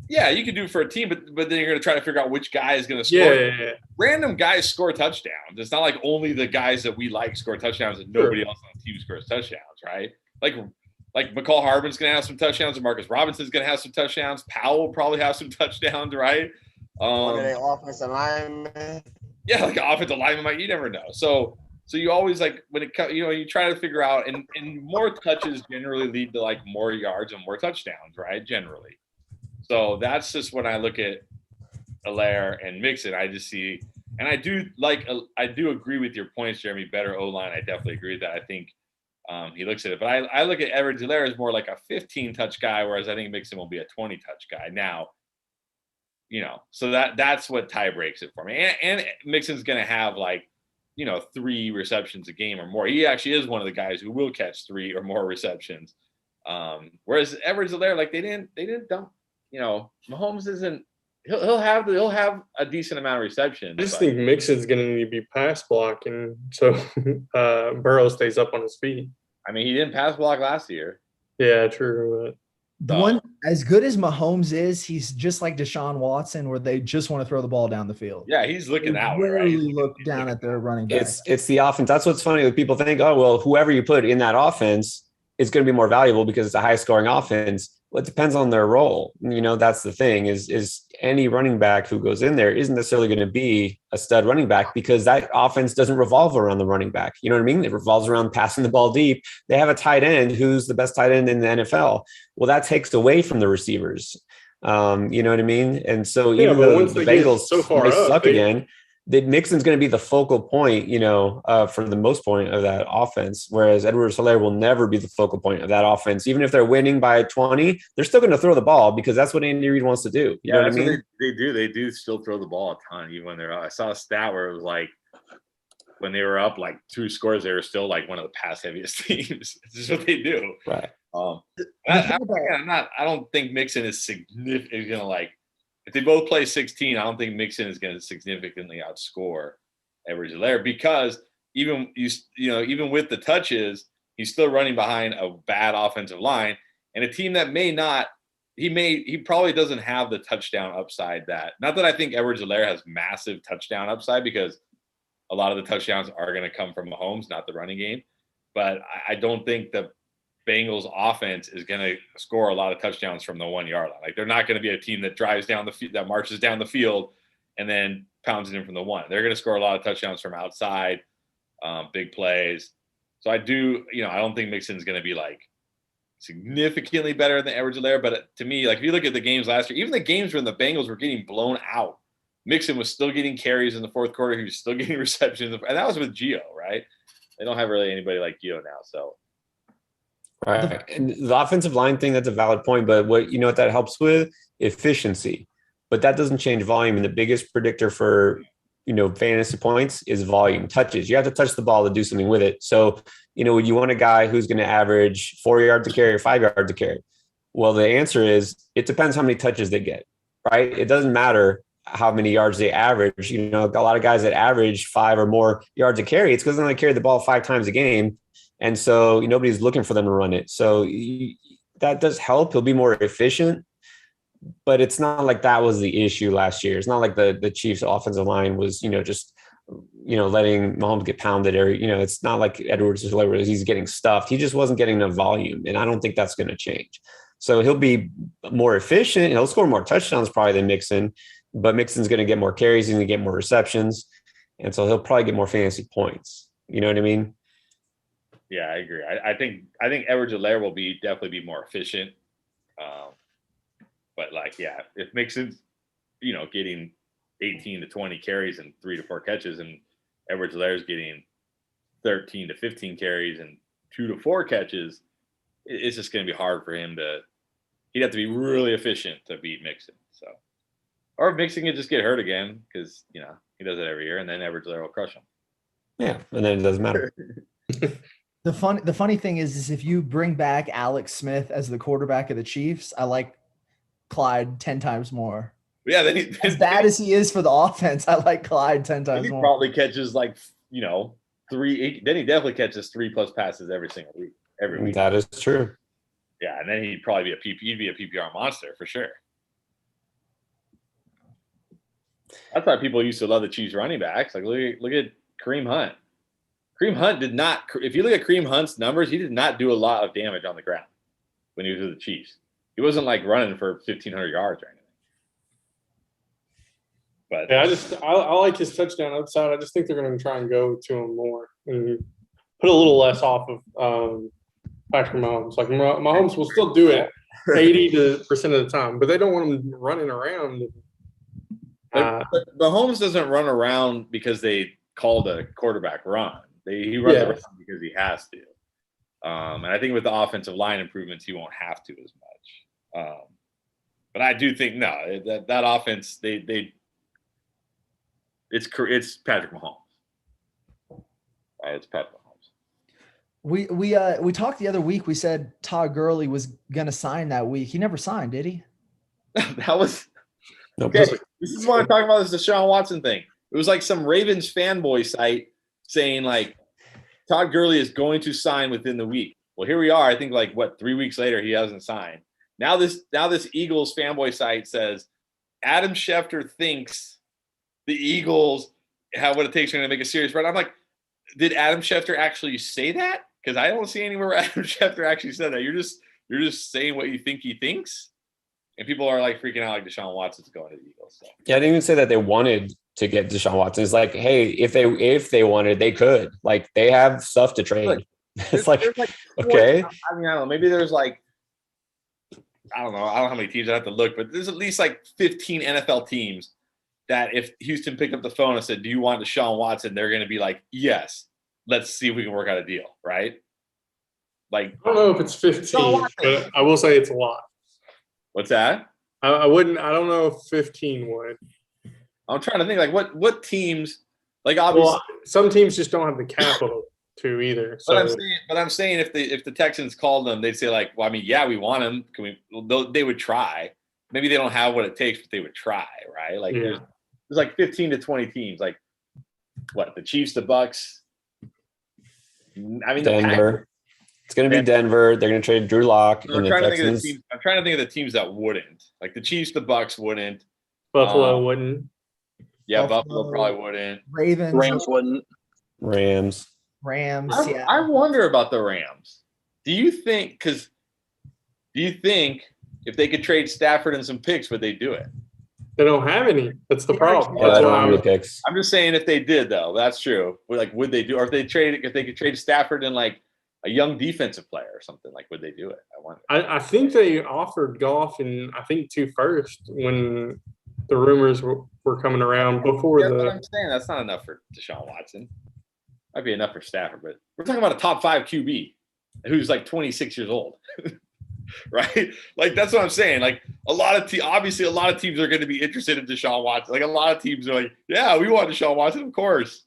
Yeah, you can do it for a team, but then you're going to try to figure out which guy is going to score. Yeah. Random guys score touchdowns. It's not like only the guys that we like score touchdowns and nobody else on the team scores touchdowns, right? Like McCall Harbin's going to have some touchdowns, and Marcus Robinson's going to have some touchdowns. Powell will probably have some touchdowns, right? One of their offensive linemen. Yeah, like an offensive lineman, you never know. So you always like when it comes, you try to figure out, and more touches generally lead to like more yards and more touchdowns, right? Generally. So that's just when I look at Helaire and Mixon, I just see, and I do agree with your points, Jeremy. Better O-line, I definitely agree with that. I think he looks at it, but I look at Edwards-Helaire as more like a 15-touch guy, whereas I think Mixon will be a 20-touch guy. Now, so that's what tie breaks it for me. And Mixon's going to have 3 receptions a game or more. He actually is one of the guys who will catch 3 or more receptions. Whereas Edwards-Helaire, they didn't dump. Mahomes isn't. He'll have a decent amount of receptions. I just think Mixon's going to need to be pass blocking so Burrow stays up on his feet. I mean, he didn't pass block last year. Yeah, true. The one, as good as Mahomes is, he's just like Deshaun Watson, where they just want to throw the ball down the field. Yeah, he's looking that way. Right? Look down at their running back. It's the offense. That's what's funny. People think, oh well, whoever you put in that offense is going to be more valuable because it's a high scoring offense. Well, it depends on their role. That's the thing is any running back who goes in there isn't necessarily going to be a stud running back because that offense doesn't revolve around the running back. You know what I mean? It revolves around passing the ball deep. They have a tight end who's the best tight end in the NFL. Well, that takes away from the receivers. You know what I mean? And so even though the Bengals may suck again, that Mixon's going to be the focal point, for the most point of that offense, whereas Edwards-Helaire will never be the focal point of that offense. Even if they're winning by 20, they're still going to throw the ball because that's what Andy Reid wants to do. You know what I mean? They do. They do still throw the ball a ton, even when they're up. I saw a stat where it was like when they were up 2 scores, they were still one of the pass heaviest teams. This is what they do. Right. I don't think Mixon is significant. If they both play 16, I don't think Mixon is going to significantly outscore Edwards-Helaire because even with the touches, he's still running behind a bad offensive line and a team that he probably doesn't have the touchdown upside not that I think Edwards-Helaire has massive touchdown upside because a lot of the touchdowns are going to come from Mahomes, not the running game. But I don't think the Bengals offense is going to score a lot of touchdowns from the 1-yard line. They're not going to be a team that drives down that marches down the field and then pounds it in from the 1. They're going to score a lot of touchdowns from outside, big plays. So I don't think Mixon's going to be significantly better than Edwards-Helaire. But to me, if you look at the games last year, even the games when the Bengals were getting blown out, Mixon was still getting carries in the fourth quarter. He was still getting receptions. And that was with Gio, right? They don't have really anybody like Gio now. So. Right. And the offensive line thing, that's a valid point, but what that helps with? Efficiency. But that doesn't change volume. And the biggest predictor for, fantasy points is volume, touches. You have to touch the ball to do something with it. So, you want a guy who's going to average 4 yards to carry or 5 yards to carry. Well, the answer is it depends how many touches they get, right? It doesn't matter how many yards they average. A lot of guys that average 5 or more yards a carry, it's because they only carry the ball 5 times a game. And so nobody's looking for them to run it. So that does help. He'll be more efficient. but it's not like that was the issue last year. It's not like the Chiefs offensive line was, just letting Mahomes get pounded, or it's not like Edwards-Helaire, he's getting stuffed. He just wasn't getting enough volume, and I don't think that's going to change. So he'll be more efficient. He'll score more touchdowns probably than Mixon, but Mixon's going to get more carries. He's going to get more receptions, and so he'll probably get more fantasy points. You know what I mean? Yeah, I agree. I think Edwards-Helaire will definitely be more efficient. But if Mixon's, getting 18 to 20 carries and 3 to 4 catches, and Edwards-Helaire's getting 13 to 15 carries and 2 to 4 catches, it's just going to be hard for him he'd have to be really efficient to beat Mixon. So, or Mixon could just get hurt again because, he does it every year, and then Edwards-Helaire will crush him. Yeah, and then it doesn't matter. The funny thing is if you bring back Alex Smith as the quarterback of the Chiefs, I like Clyde 10 times more. Yeah, then as bad as he is for the offense, I like Clyde 10 times more. He probably catches 3. Then he definitely catches 3+ passes every single week. Every week. That is true. Yeah, and then he'd probably be a PPR monster for sure. That's why people used to love the Chiefs running backs. Like look at Kareem Hunt. Kareem Hunt did not. If you look at Kareem Hunt's numbers, he did not do a lot of damage on the ground when he was with the Chiefs. He wasn't running for 1,500 yards or anything. But yeah, I like his touchdown outside. I just think they're going to try and go to him more and put a little less off of Patrick Mahomes. Like Mahomes will still do it 80% of the time, but they don't want him running around. But Mahomes doesn't run around because they called a quarterback run. He runs around because he has to. And I think with the offensive line improvements, he won't have to as much. But I do think that offense it's Patrick Mahomes. It's Patrick Mahomes. We talked the other week. We said Todd Gurley was going to sign that week. He never signed, did he? That was okay. This is what I'm talking about. This Deshaun Watson thing. It was like some Ravens fanboy site saying Todd Gurley is going to sign within the week. Well, here we are. I think 3 weeks later he hasn't signed. Now this Eagles fanboy site says Adam Schefter thinks the Eagles have what it takes to make a serious run. I'm like, did Adam Schefter actually say that? Because I don't see anywhere where Adam Schefter actually said that. You're just saying what you think he thinks, and people are freaking out Deshaun Watson's going to the Eagles. So. Yeah, I didn't even say that they wanted to get Deshaun Watson. It's hey, if they wanted, they could. They have stuff to trade. It's okay. I mean, I don't know. Maybe there's I don't know how many teams I have to look, but there's at least 15 NFL teams that if Houston picked up the phone and said, "Do you want Deshaun Watson?" they're going to be yes. Let's see if we can work out a deal, right? I don't know if it's 15, but I will say it's a lot. What's that? I wouldn't. I don't know if 15 would. I'm trying to think what teams obviously. Well, some teams just don't have the capital to either. So. But I'm saying if the Texans called them, they'd say well, I mean, yeah, we want him. Can we? They would try. Maybe they don't have what it takes, but they would try, right? There's 15 to 20 teams. The Chiefs, the Bucks. I mean, Denver. It's going to be Denver. They're going to trade Drew Lock. I'm trying to think of the teams that wouldn't. The Chiefs, the Bucks wouldn't. Buffalo wouldn't. Yeah, Buffalo probably wouldn't. Rams wouldn't. Rams. Yeah. I wonder about the Rams. Do you think if they could trade Stafford and some picks, would they do it? They don't have any. That's the problem. Yeah, they don't have any picks. I'm just saying if they did, though, that's true. Would they do? Or if they could trade Stafford and a young defensive player or something, would they do it? I wonder. I think they offered Goff and I think 2 first when the rumors were coming around before That's what I'm saying. That's not enough for Deshaun Watson. Might be enough for Stafford, but we're talking about a top 5 QB who's 26 years old. Right? That's what I'm saying. Obviously a lot of teams are going to be interested in Deshaun Watson. A lot of teams are yeah, we want Deshaun Watson, of course.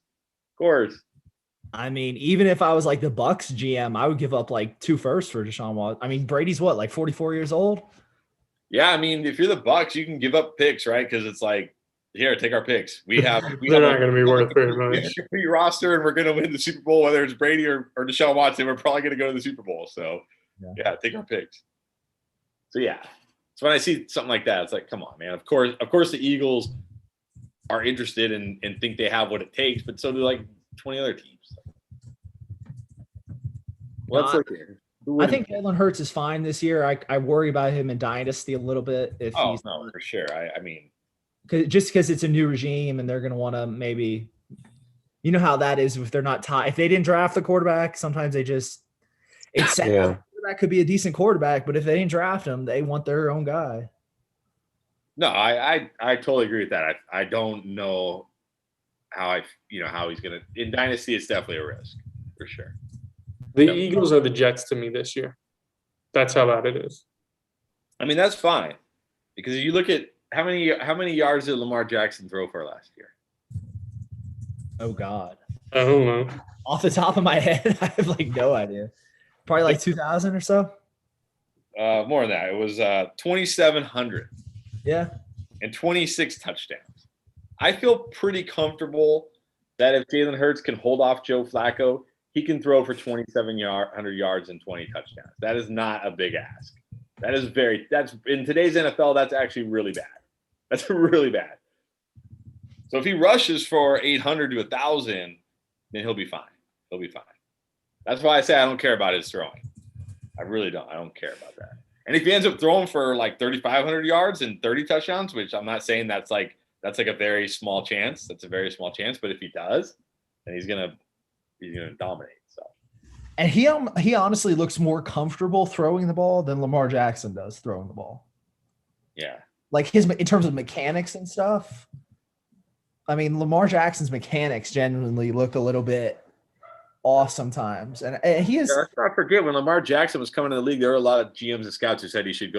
I mean, even if I was the Bucks GM, I would give up 2 firsts for Deshaun Watson. I mean, Brady's 44 years old? Yeah, I mean, if you're the Bucks, you can give up picks, right? Because it's here, take our picks. They're not going to be worth very much. We have your roster, and we're going to win the Super Bowl, whether it's Brady or Deshaun Watson. We're probably going to go to the Super Bowl. So, yeah, take our picks. So, yeah. So when I see something like that, it's like, come on, man. Of course, the Eagles are interested and think they have what it takes, but so do like 20 other teams. Let's look here. I think Jalen Hurts is fine this year. I worry about him in Dynasty a little bit if he's no, for sure. I mean, because it's a new regime and they're going to want to maybe, you know how that is if they're not tied. If they didn't draft the quarterback, sometimes they just it's sad. Yeah. The quarterback could be a decent quarterback, but if they didn't draft him, they want their own guy. No, I totally agree with that. I don't know how how he's gonna in Dynasty. It's definitely a risk for sure. The Eagles are the Jets to me this year. That's how bad it is. I mean, that's fine because if you look at how many yards did Lamar Jackson throw for last year? Oh God, I don't know. Off the top of my head, I have like no idea. Probably like 2,000 or so. More than that. It was 2,700. Yeah. And 26 touchdowns. I feel pretty comfortable that if Jalen Hurts can hold off Joe Flacco, he can throw for 2,700 yards and 20 touchdowns. That is not a big ask. That's in today's NFL, that's actually really bad. That's really bad. So if he rushes for 800 to 1,000, then he'll be fine. He'll be fine. That's why I say I don't care about his throwing. I really don't. I don't care about that. And if he ends up throwing for like 3,500 yards and 30 touchdowns, which I'm not saying that's like a very small chance. That's a very small chance. But if he does, then he's gonna dominate. So. And he honestly looks more comfortable throwing the ball than Lamar Jackson does throwing the ball. Yeah. Like in terms of mechanics and stuff. I mean, Lamar Jackson's mechanics genuinely look a little bit off sometimes, and he is. Let's not forget when Lamar Jackson was coming to the league, there were a lot of GMs and scouts who said he should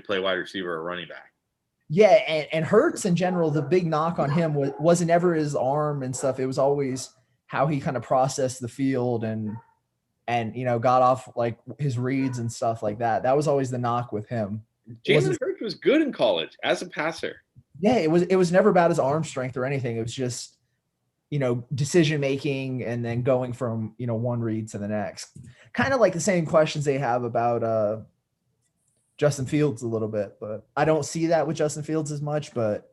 play wide receiver or running back. Yeah, and Hurts in general, the big knock on him wasn't ever his arm and stuff. It was always how he kind of processed the field and got off like his reads and stuff like that. That was always the knock with him. Jalen Hurts was good in college as a passer. Yeah, it was never about his arm strength or anything. It was just decision making and then going from one read to the next. Kind of like the same questions they have about Justin Fields a little bit, but I don't see that with Justin Fields as much. But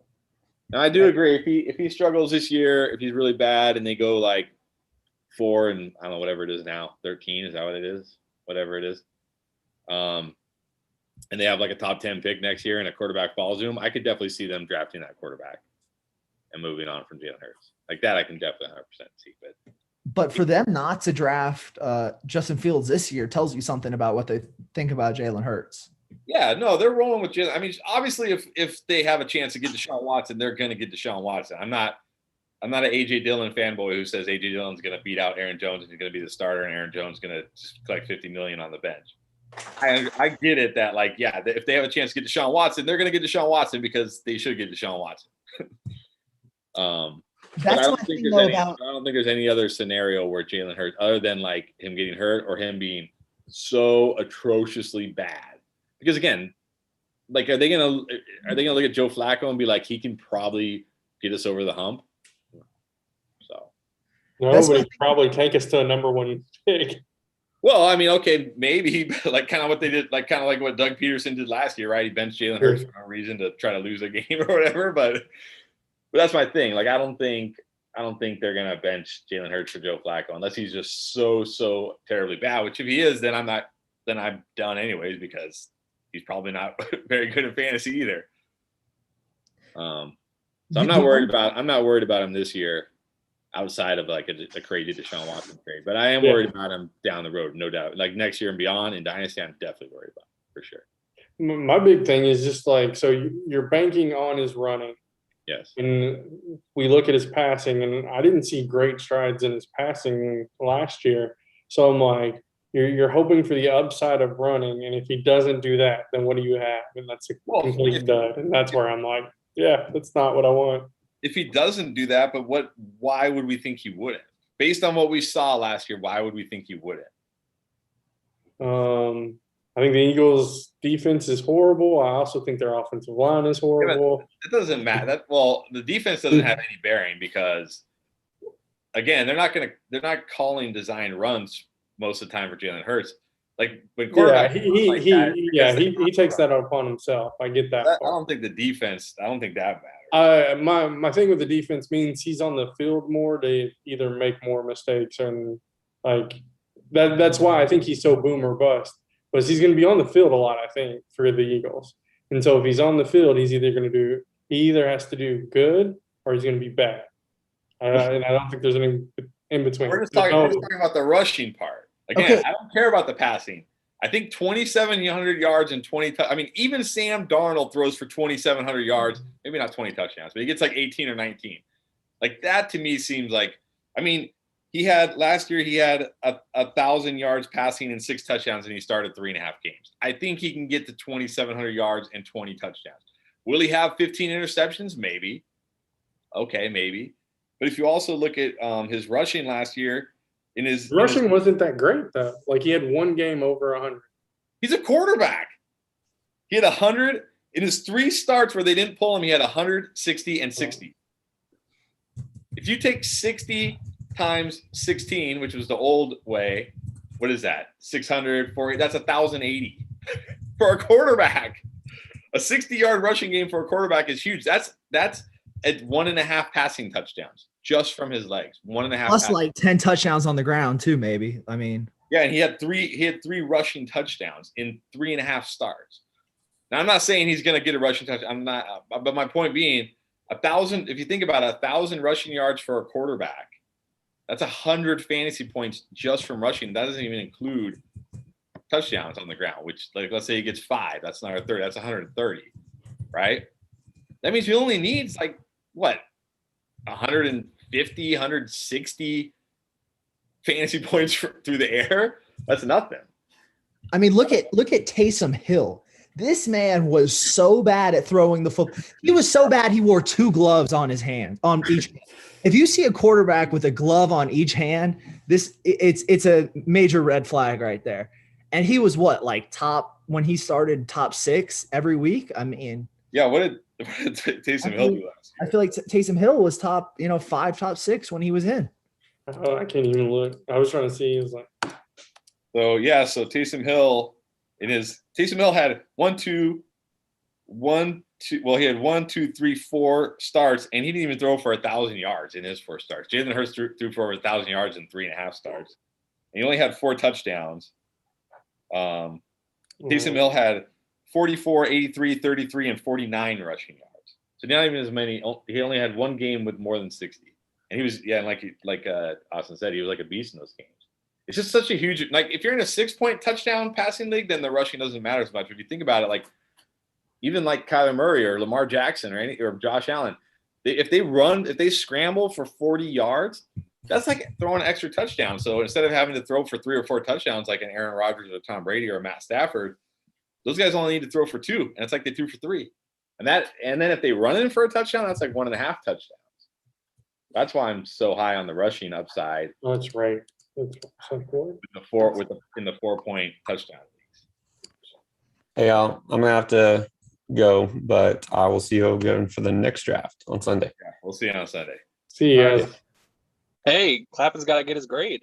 now, I do agree if he struggles this year, if he's really bad and they go like 4 and I don't know whatever it is now, 13, is that what it is? Whatever it is. And they have like a top 10 pick next year and a quarterback falls to him, I could definitely see them drafting that quarterback and moving on from Jalen Hurts. Like that I can definitely 100% see. But for them not to draft Justin Fields this year tells you something about what they think about Jalen Hurts. Yeah, no, they're rolling with Jalen. I mean, obviously if they have a chance to get Deshaun Watson, they're going to get Deshaun Watson. I'm not an A.J. Dillon fanboy who says A.J. Dillon's going to beat out Aaron Jones and he's going to be the starter and Aaron Jones is going to just collect $50 million on the bench. I get it that if they have a chance to get Deshaun Watson, they're going to get Deshaun Watson because they should get Deshaun Watson. I don't think there's any other scenario where Jalen Hurts, other than like him getting hurt or him being so atrociously bad. Because again, like are they gonna look at Joe Flacco and be like, he can probably get us over the hump? So no, but he'd probably take us to a number 1 pick. Well, I mean, okay, maybe like kind of what they did, like kind of like what Doug Peterson did last year, right? He benched Jalen Hurts for no reason to try to lose a game or whatever. But that's my thing. Like, I don't think they're gonna bench Jalen Hurts for Joe Flacco unless he's just so terribly bad. Which if he is, then I'm done anyways because he's probably not very good at fantasy either. So I'm not worried about him this year. Outside of like a crazy Deshaun Watson trade, but I am worried about him down the road, no doubt. Like next year and beyond in Dynasty, I'm definitely worried about him, for sure. My big thing is just like, so you're banking on his running. Yes. And we look at his passing, and I didn't see great strides in his passing last year. So I'm like, you're hoping for the upside of running, and if he doesn't do that, then what do you have? And that's a complete dud. And that's where I'm like, yeah, that's not what I want. If he doesn't do that, but why would we think he wouldn't? Based on what we saw last year, why would we think he wouldn't? I think the Eagles' defense is horrible. I also think their offensive line is horrible. It doesn't matter. The defense doesn't have any bearing because, again, they're not calling design runs most of the time for Jalen Hurts. Like when Yeah, quarterback, he takes that upon himself. I get that. I don't think the defense. I don't think that matters. My thing with the defense means he's on the field more to either make more mistakes and like that. That's why I think he's so boom or bust. Because he's going to be on the field a lot, I think, for the Eagles. And so if he's on the field, he either has to do good or he's going to be bad. And I don't think there's any in between. We're just talking about the rushing part. Again, I don't care about the passing. I think 2,700 yards and 20. I mean, even Sam Darnold throws for 2,700 yards. Maybe not 20 touchdowns, but he gets like 18 or 19. Like that to me seems like. I mean, last year he had 1,000 yards passing and 6 touchdowns, and he started 3.5 games. I think he can get to 2,700 yards and 20 touchdowns. Will he have 15 interceptions? Maybe. Okay, maybe. But if you also look at his rushing last year, rushing wasn't that great though. Like he had one game over 100. He's a quarterback. He had 100 in his 3 starts where they didn't pull him. He had 100, 60, and 60. If you take 60 times 16, which was the old way, what is that? 600, 40. That's 1,080 for a quarterback. A 60-yard rushing game for a quarterback is huge. That's at 1.5 passing touchdowns just from his legs. 1.5 plus like 10 touchdowns on the ground too, maybe. I mean, yeah, and he had three rushing touchdowns in 3.5 starts. Now I'm not saying he's going to get a rushing touchdown. I'm not, but my point being, 1,000. If you think about 1,000 rushing yards for a quarterback, that's 100 fantasy points just from rushing. That doesn't even include touchdowns on the ground. Which, like, let's say he gets 5. That's not 30. That's 130, right? That means he only needs like what, 150, 160 fantasy points through the air. That's nothing. I mean, look at Taysom Hill. This man was so bad at throwing the football. He was so bad he wore 2 gloves on his hand, on each hand. If you see a quarterback with a glove on each hand, it's a major red flag right there. And he was like when he started top 6 every week. I mean, yeah. What did Taysom Hill do last year? I feel like Taysom Hill was top 5, top 6 when he was in. Oh, I can't even look. I was trying to see. He was like, so yeah. So Taysom Hill had 1, 2. Well, he had 1, 2, 3, 4 starts, and he didn't even throw for 1,000 yards in his 4 starts. Jalen Hurts threw for over 1,000 yards in 3.5 starts. And he only had 4 touchdowns. Taysom Hill had 44, 83, 33, and 49 rushing yards. So not even as many. He only had 1 game with more than 60. And he was, like Austin said, he was like a beast in those games. It's just such a huge, like, if you're in a 6-point touchdown passing league, then the rushing doesn't matter as much. If you think about it, like, even like Kyler Murray or Lamar Jackson or Josh Allen, if they scramble for 40 yards, that's like throwing an extra touchdown. So instead of having to throw for 3 or 4 touchdowns like an Aaron Rodgers or Tom Brady or Matt Stafford, those guys only need to throw for 2, and it's like they threw for 3. And then if they run in for a touchdown, that's like 1.5 touchdowns. That's why I'm so high on the rushing upside. Oh, that's right. That's so cool. In the 4-point touchdown leagues. Hey, I'm gonna have to go, but I will see you again for the next draft on Sunday. Yeah, we'll see you on Sunday. See you guys. Hey, Clappen's got to get his grade.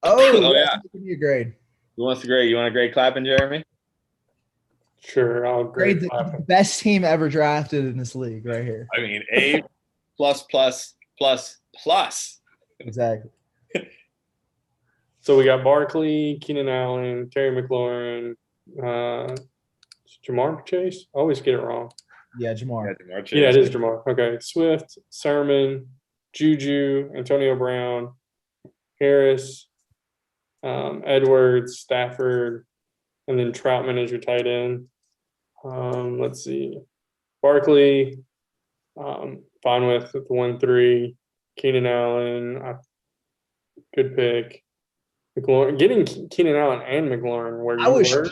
Oh yeah. Give me a grade. Who wants to grade? You want to grade Clappen, Jeremy? Sure, I'll grade the best team ever drafted in this league right here. I mean, A plus. Exactly. So we got Barkley, Keenan Allen, Terry McLaurin, Jamar Chase. I always get it wrong. Yeah, Jamar. Yeah, it is Jamar. Okay. Swift, Sermon, Juju, Antonio Brown, Harris, Edwards, Stafford, and then Troutman as your tight end. Let's see. Barkley, fine with the 1-3. Keenan Allen, good pick. McLaurin, getting Keenan Allen and McLaurin where you were,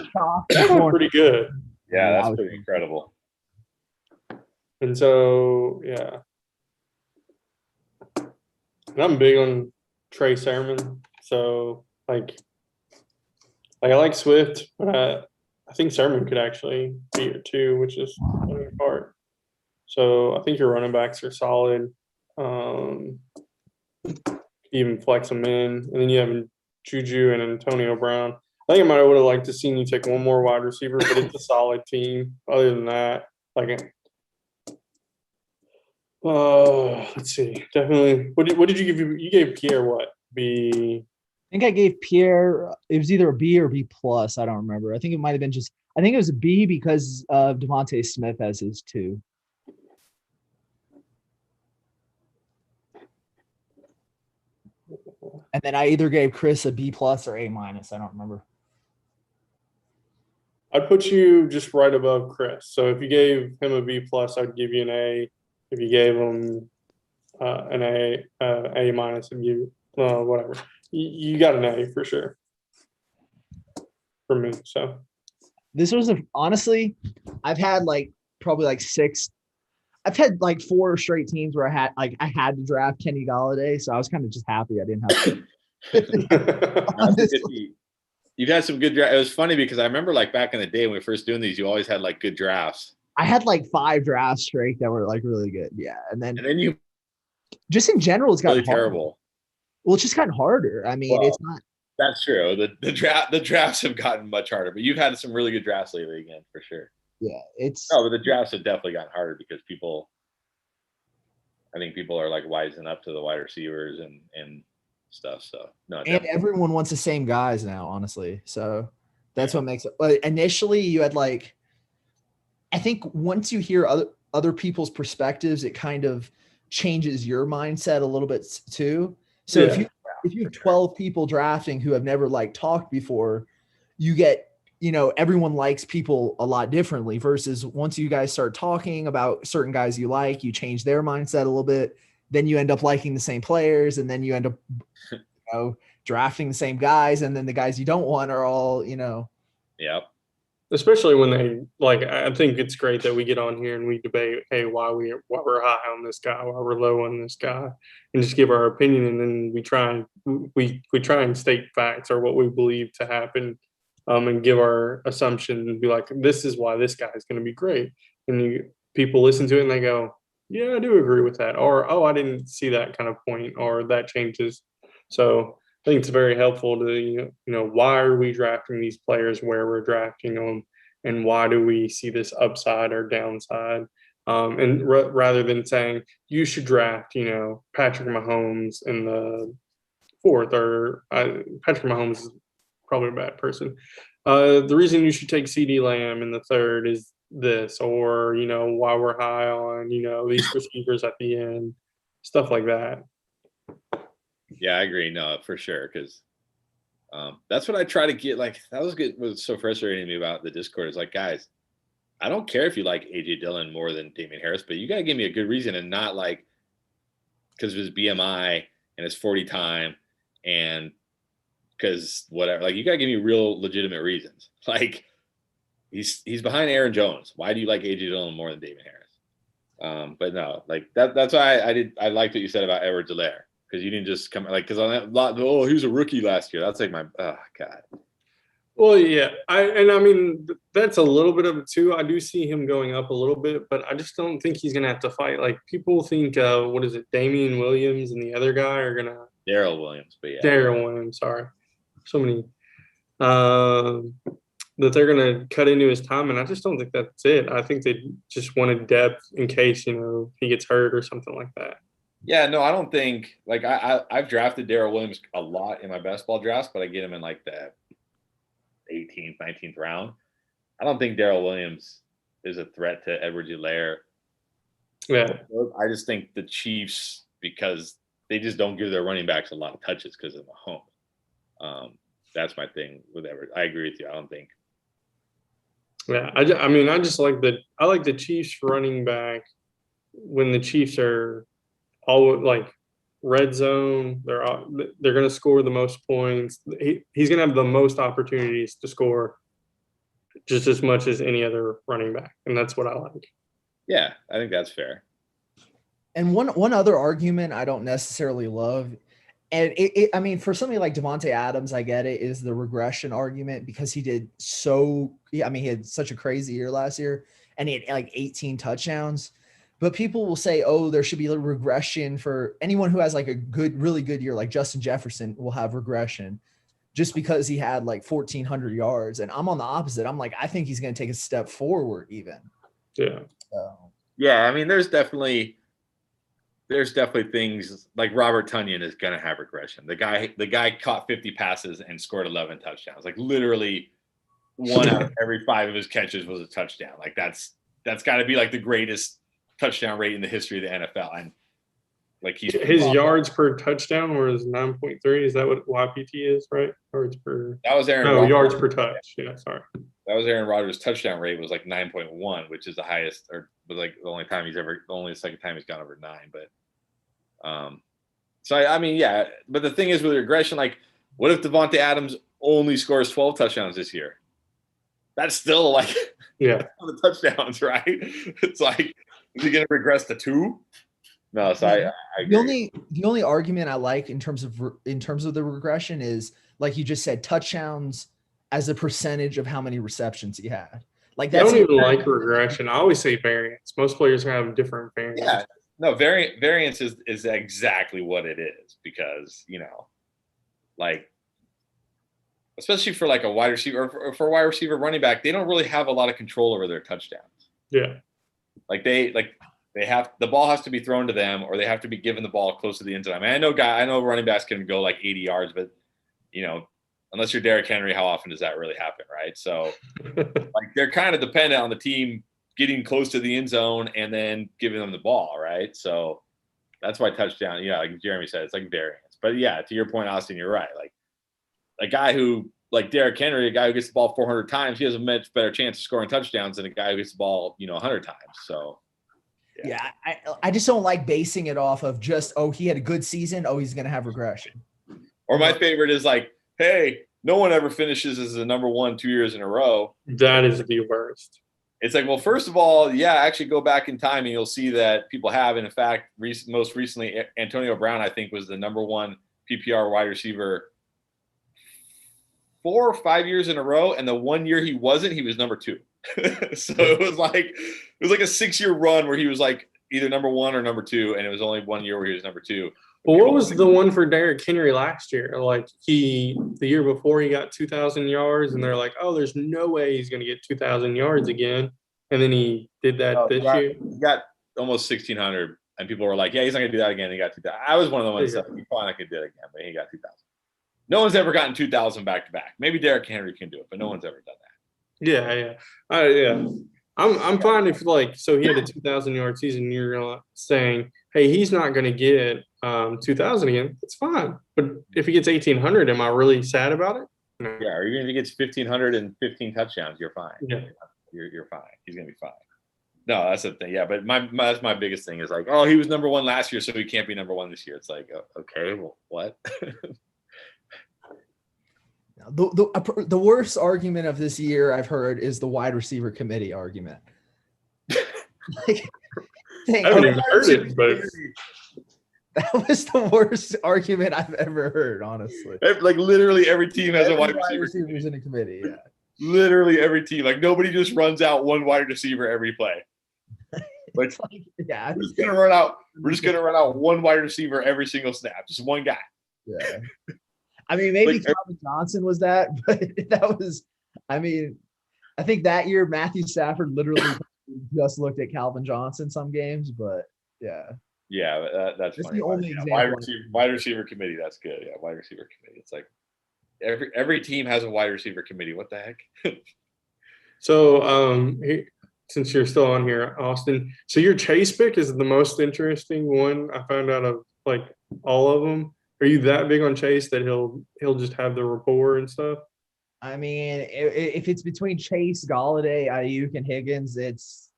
that was pretty good. Yeah, that's pretty incredible. And so, yeah. And I'm big on Trey Sermon. So, like I like Swift, but I think Sermon could actually be your 2, which is the part. So I think your running backs are solid. Even flex them in. And then you have Juju and Antonio Brown. I think I might have would have liked to seen you take one more wide receiver, but it's a solid team. Other than that, like, let's see. Definitely. What did you give? You gave Pierre what? B. I think I gave Pierre. It was either a B or B plus. I don't remember. I think it might have been just. I think it was a B because of Devontae Smith as his 2. And then I either gave Chris a B plus or A minus. I don't remember. I'd put you just right above Chris. So if you gave him a B plus, I'd give you an A. If you gave him an A minus, I'd give you whatever. You got an A for sure for me. So this was honestly, I've had like probably like 6. I've had like 4 straight teams where I had to draft Kenny Golladay, so I was kind of just happy I didn't have to. You've had some good drafts. It was funny because I remember like back in the day when we were first doing these, you always had like good drafts. I had like 5 drafts straight that were like really good. Yeah. And then you just in general, it's gotten really terrible. Well, it's just gotten harder. I mean, it's not. That's true. The drafts have gotten much harder, but you've had some really good drafts lately again, for sure. Yeah, but the drafts have definitely gotten harder because I think people are like wising up to the wide receivers and stuff. So no, and everyone wants the same guys now, honestly. So that's what makes it. But initially, you had like, I think once you hear other people's perspectives, it kind of changes your mindset a little bit too. So if you have 12 people drafting who have never like talked before, you get, everyone likes people a lot differently versus once you guys start talking about certain guys you like, you change their mindset a little bit. Then you end up liking the same players, and then you end up, drafting the same guys, and then the guys you don't want are all, Yep. Especially when they like, I think it's great that we get on here and we debate, hey, why we're high on this guy, why we're low on this guy, and just give our opinion, and then we try and state facts or what we believe to happen, and give our assumption and be like, this is why this guy is going to be great, and people listen to it and they go, yeah, I do agree with that, or oh, I didn't see that kind of point, or that changes. So I think it's very helpful to, why are we drafting these players where we're drafting them, and why do we see this upside or downside? And rather than saying you should draft, Patrick Mahomes in the 4th, or Patrick Mahomes is probably a bad person. The reason you should take CD Lamb in the 3rd is this, or, why we're high on, these receivers at the end, stuff like that. Yeah, I agree. No, for sure. Because that's what I try to get. Like, that was good. What's so frustrating to me about the Discord is like, guys, I don't care if you like AJ Dillon more than Damian Harris, but you got to give me a good reason, and not like because of his BMI and his 40 time and because whatever. Like, you got to give me real legitimate reasons. Like, he's behind Aaron Jones. Why do you like AJ Dillon more than Damian Harris? But no, like that's why I liked what you said about Edwards-Helaire. Because you didn't just come like because on that lot. Oh, he was a rookie last year. That's like my God. Well, yeah, I mean that's a little bit of it too. I do see him going up a little bit, but I just don't think he's gonna have to fight. Like people think, what is it, Damian Williams and the other guy are gonna Darrell Williams, but yeah, Darrell Williams. Sorry, so many that they're gonna cut into his time, and I just don't think that's it. I think they just wanted depth in case he gets hurt or something like that. Yeah, no, I don't think like I've drafted Darrell Williams a lot in my best ball drafts, but I get him in like the 18th, 19th round. I don't think Darrell Williams is a threat to Edwards-Helaire. Yeah, I just think the Chiefs, because they just don't give their running backs a lot of touches because of Mahomes. That's my thing with Edwards. I agree with you. I don't think. Yeah, I just like the Chiefs running back when the Chiefs are all like red zone. They're going to score the most points. He's going to have the most opportunities to score just as much as any other running back, and that's what I like. Yeah, I think that's fair. And one other argument I don't necessarily love, and I mean, for somebody like Devontae Adams, I get it, is the regression argument because he did so. He had such a crazy year last year, and he had like 18 touchdowns. But people will say, oh, there should be a regression for anyone who has like a really good year, like Justin Jefferson will have regression. just because he had like 1,400 yards. And I'm on the opposite. I'm like, I think he's going to take a step forward even. Yeah. Yeah, I mean, there's definitely things like Robert Tonyan is going to have regression. The guy caught 50 passes and scored 11 touchdowns. Like literally 1 out of every 5 of his catches was a touchdown. Like that's got to be like the greatest touchdown rate in the history of the NFL. And like his yards per touchdown was 9.3. Is that what YPT is, right? Yards per. That was Aaron. No, yards per touch. Yeah, sorry. That was Aaron Rodgers' touchdown rate was like 9.1, which is the highest, or was like the only second time he's gone over 9. But, so I mean, yeah. But the thing is with regression, like, what if Devontae Adams only scores 12 touchdowns this year? That's still like, yeah, the touchdowns, right? It's like, is he going to regress to 2? No, so I agree. The only argument I like in terms of the regression is, like you just said, touchdowns as a percentage of how many receptions he had. Like that's I don't even like regression. I always say variance. Most players have different variance. Yeah, no, variance is exactly what it is, because like, especially for like a wide receiver or for a wide receiver running back, they don't really have a lot of control over their touchdowns. Yeah, like they have, the ball has to be thrown to them, or they have to be given the ball close to the end zone. I mean, I know running backs can go like 80 yards, but unless you're Derrick Henry, how often does that really happen, right? So like they're kind of dependent on the team getting close to the end zone and then giving them the ball, right? So that's why touchdown, like Jeremy said, it's like variance. But yeah, to your point, Austin, you're right. Like a guy who, like Derrick Henry, a guy who gets the ball 400 times, he has a much better chance of scoring touchdowns than a guy who gets the ball, 100 times. So yeah, I just don't like basing it off of just, he had a good season, he's going to have regression. Or my favorite is like, hey, no one ever finishes as the number 1 2 years in a row. That is the worst. It's like, well, first of all, actually go back in time and you'll see that people have. And in fact, most recently, Antonio Brown, I think, was the number 1 PPR wide receiver 4 or 5 years in a row. And the 1 year he wasn't, he was number 2. So it was like a 6-year run where he was like either number 1 or number 2. And it was only 1 year where he was number 2. Well, what was the one for Derrick Henry last year? Like the year before he got 2,000 yards, and they're like, oh, there's no way he's going to get 2,000 yards again. And then he did that this year. He got almost 1,600, and people were like, yeah, he's not going to do that again. He got 2,000. I was one of the ones that he's probably not going to do it again, but he got 2,000. No one's ever gotten 2,000 back to back. Maybe Derrick Henry can do it, but no one's ever done that. Yeah. I'm fine if so he had a 2,000 yard season. You're saying, hey, he's not going to get 2,000 again. It's fine. But if he gets 1,800, am I really sad about it? No. Yeah. Or even if he gets 1,515 touchdowns, you're fine. Yeah. You're fine. He's going to be fine. No, that's the thing. Yeah. But that's my biggest thing is like, oh, he was number 1 last year, so he can't be number 1 this year. It's like, okay, well, what? The worst argument of this year I've heard is the wide receiver committee argument. I haven't even heard it, but that was the worst argument I've ever heard, honestly. Like literally every team has a wide receivers in a committee. Yeah, literally every team. Like nobody just runs out 1 wide receiver every play. Like, yeah, we're just gonna run out 1 wide receiver every single snap, just 1 guy. Yeah. I mean, maybe Calvin Johnson was that, but that was, I think that year Matthew Stafford literally just looked at Calvin Johnson some games, but yeah. Yeah, that's funny. The only example. Wide receiver committee, that's good. Yeah, wide receiver committee. It's like every team has a wide receiver committee. What the heck? So, since you're still on here, Austin, so your Chase pick is the most interesting one I found out of like all of them. Are you that big on Chase that he'll just have the rapport and stuff? I mean, if it's between Chase, Galladay, Ayuk, and Higgins, it's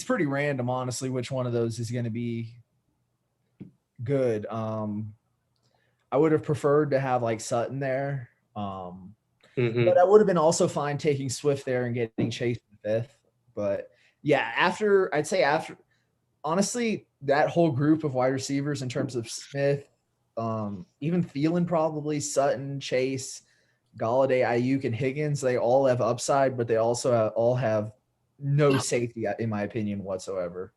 pretty random, honestly, which one of those is going to be good. I would have preferred to have like Sutton there, but I would have been also fine taking Swift there and getting Chase in 5th. But yeah, after honestly, that whole group of wide receivers in terms of Smith, even Thielen, probably Sutton, Chase, Galladay, Ayuk, and Higgins, they all have upside, but they also all have no safety, in my opinion, whatsoever.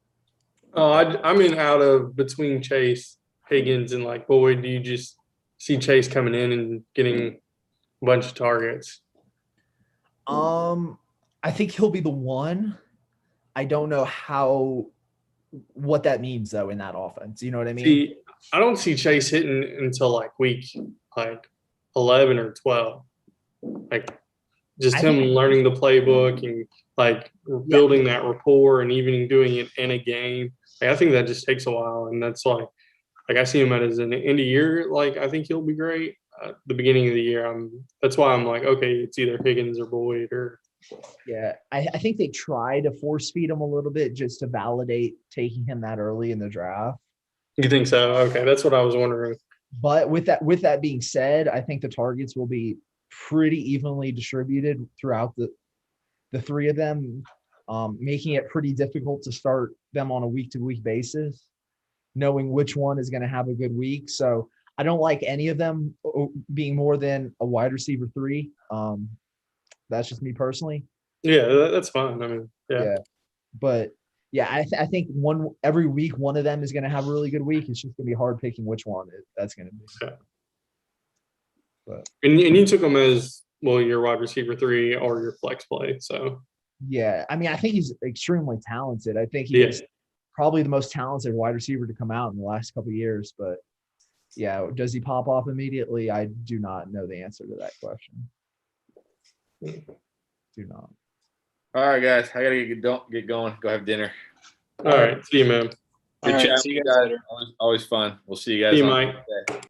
I mean, out of between Chase, Higgins, and like Boyd, do you just see Chase coming in and getting a bunch of targets. I think he'll be the one. I don't know what that means though in that offense. You know what I mean? See, I don't see Chase hitting until like week 11 or 12. Like just him learning the playbook and like building that rapport and even doing it in a game. Like, I think that just takes a while, and that's like I see him as an end of year. Like I think he'll be great. The beginning of the year, that's why I'm like, okay, it's either Higgins or Boyd or. Yeah, I think they try to force feed him a little bit just to validate taking him that early in the draft. You think so? Okay, that's what I was wondering. But with that being said, I think the targets will be pretty evenly distributed throughout the three of them, making it pretty difficult to start them on a week-to-week basis, knowing which one is going to have a good week. So I don't like any of them being more than a wide receiver 3. That's just me personally. Yeah, that's fine. I mean, yeah. But yeah, I think every week one of them is going to have a really good week. It's just going to be hard picking which one that's going to be. Yeah. But and you took him as your wide receiver 3 or your flex play. So yeah, I mean, I think he's extremely talented. I think he's probably the most talented wide receiver to come out in the last couple of years. But yeah, does he pop off immediately? I do not know the answer to that question. Do not. All right, guys. I gotta get going. Go have dinner. All right. See you, man. Good chat. See you guys later. Always fun. We'll see you guys See you, on Mike. Thursday.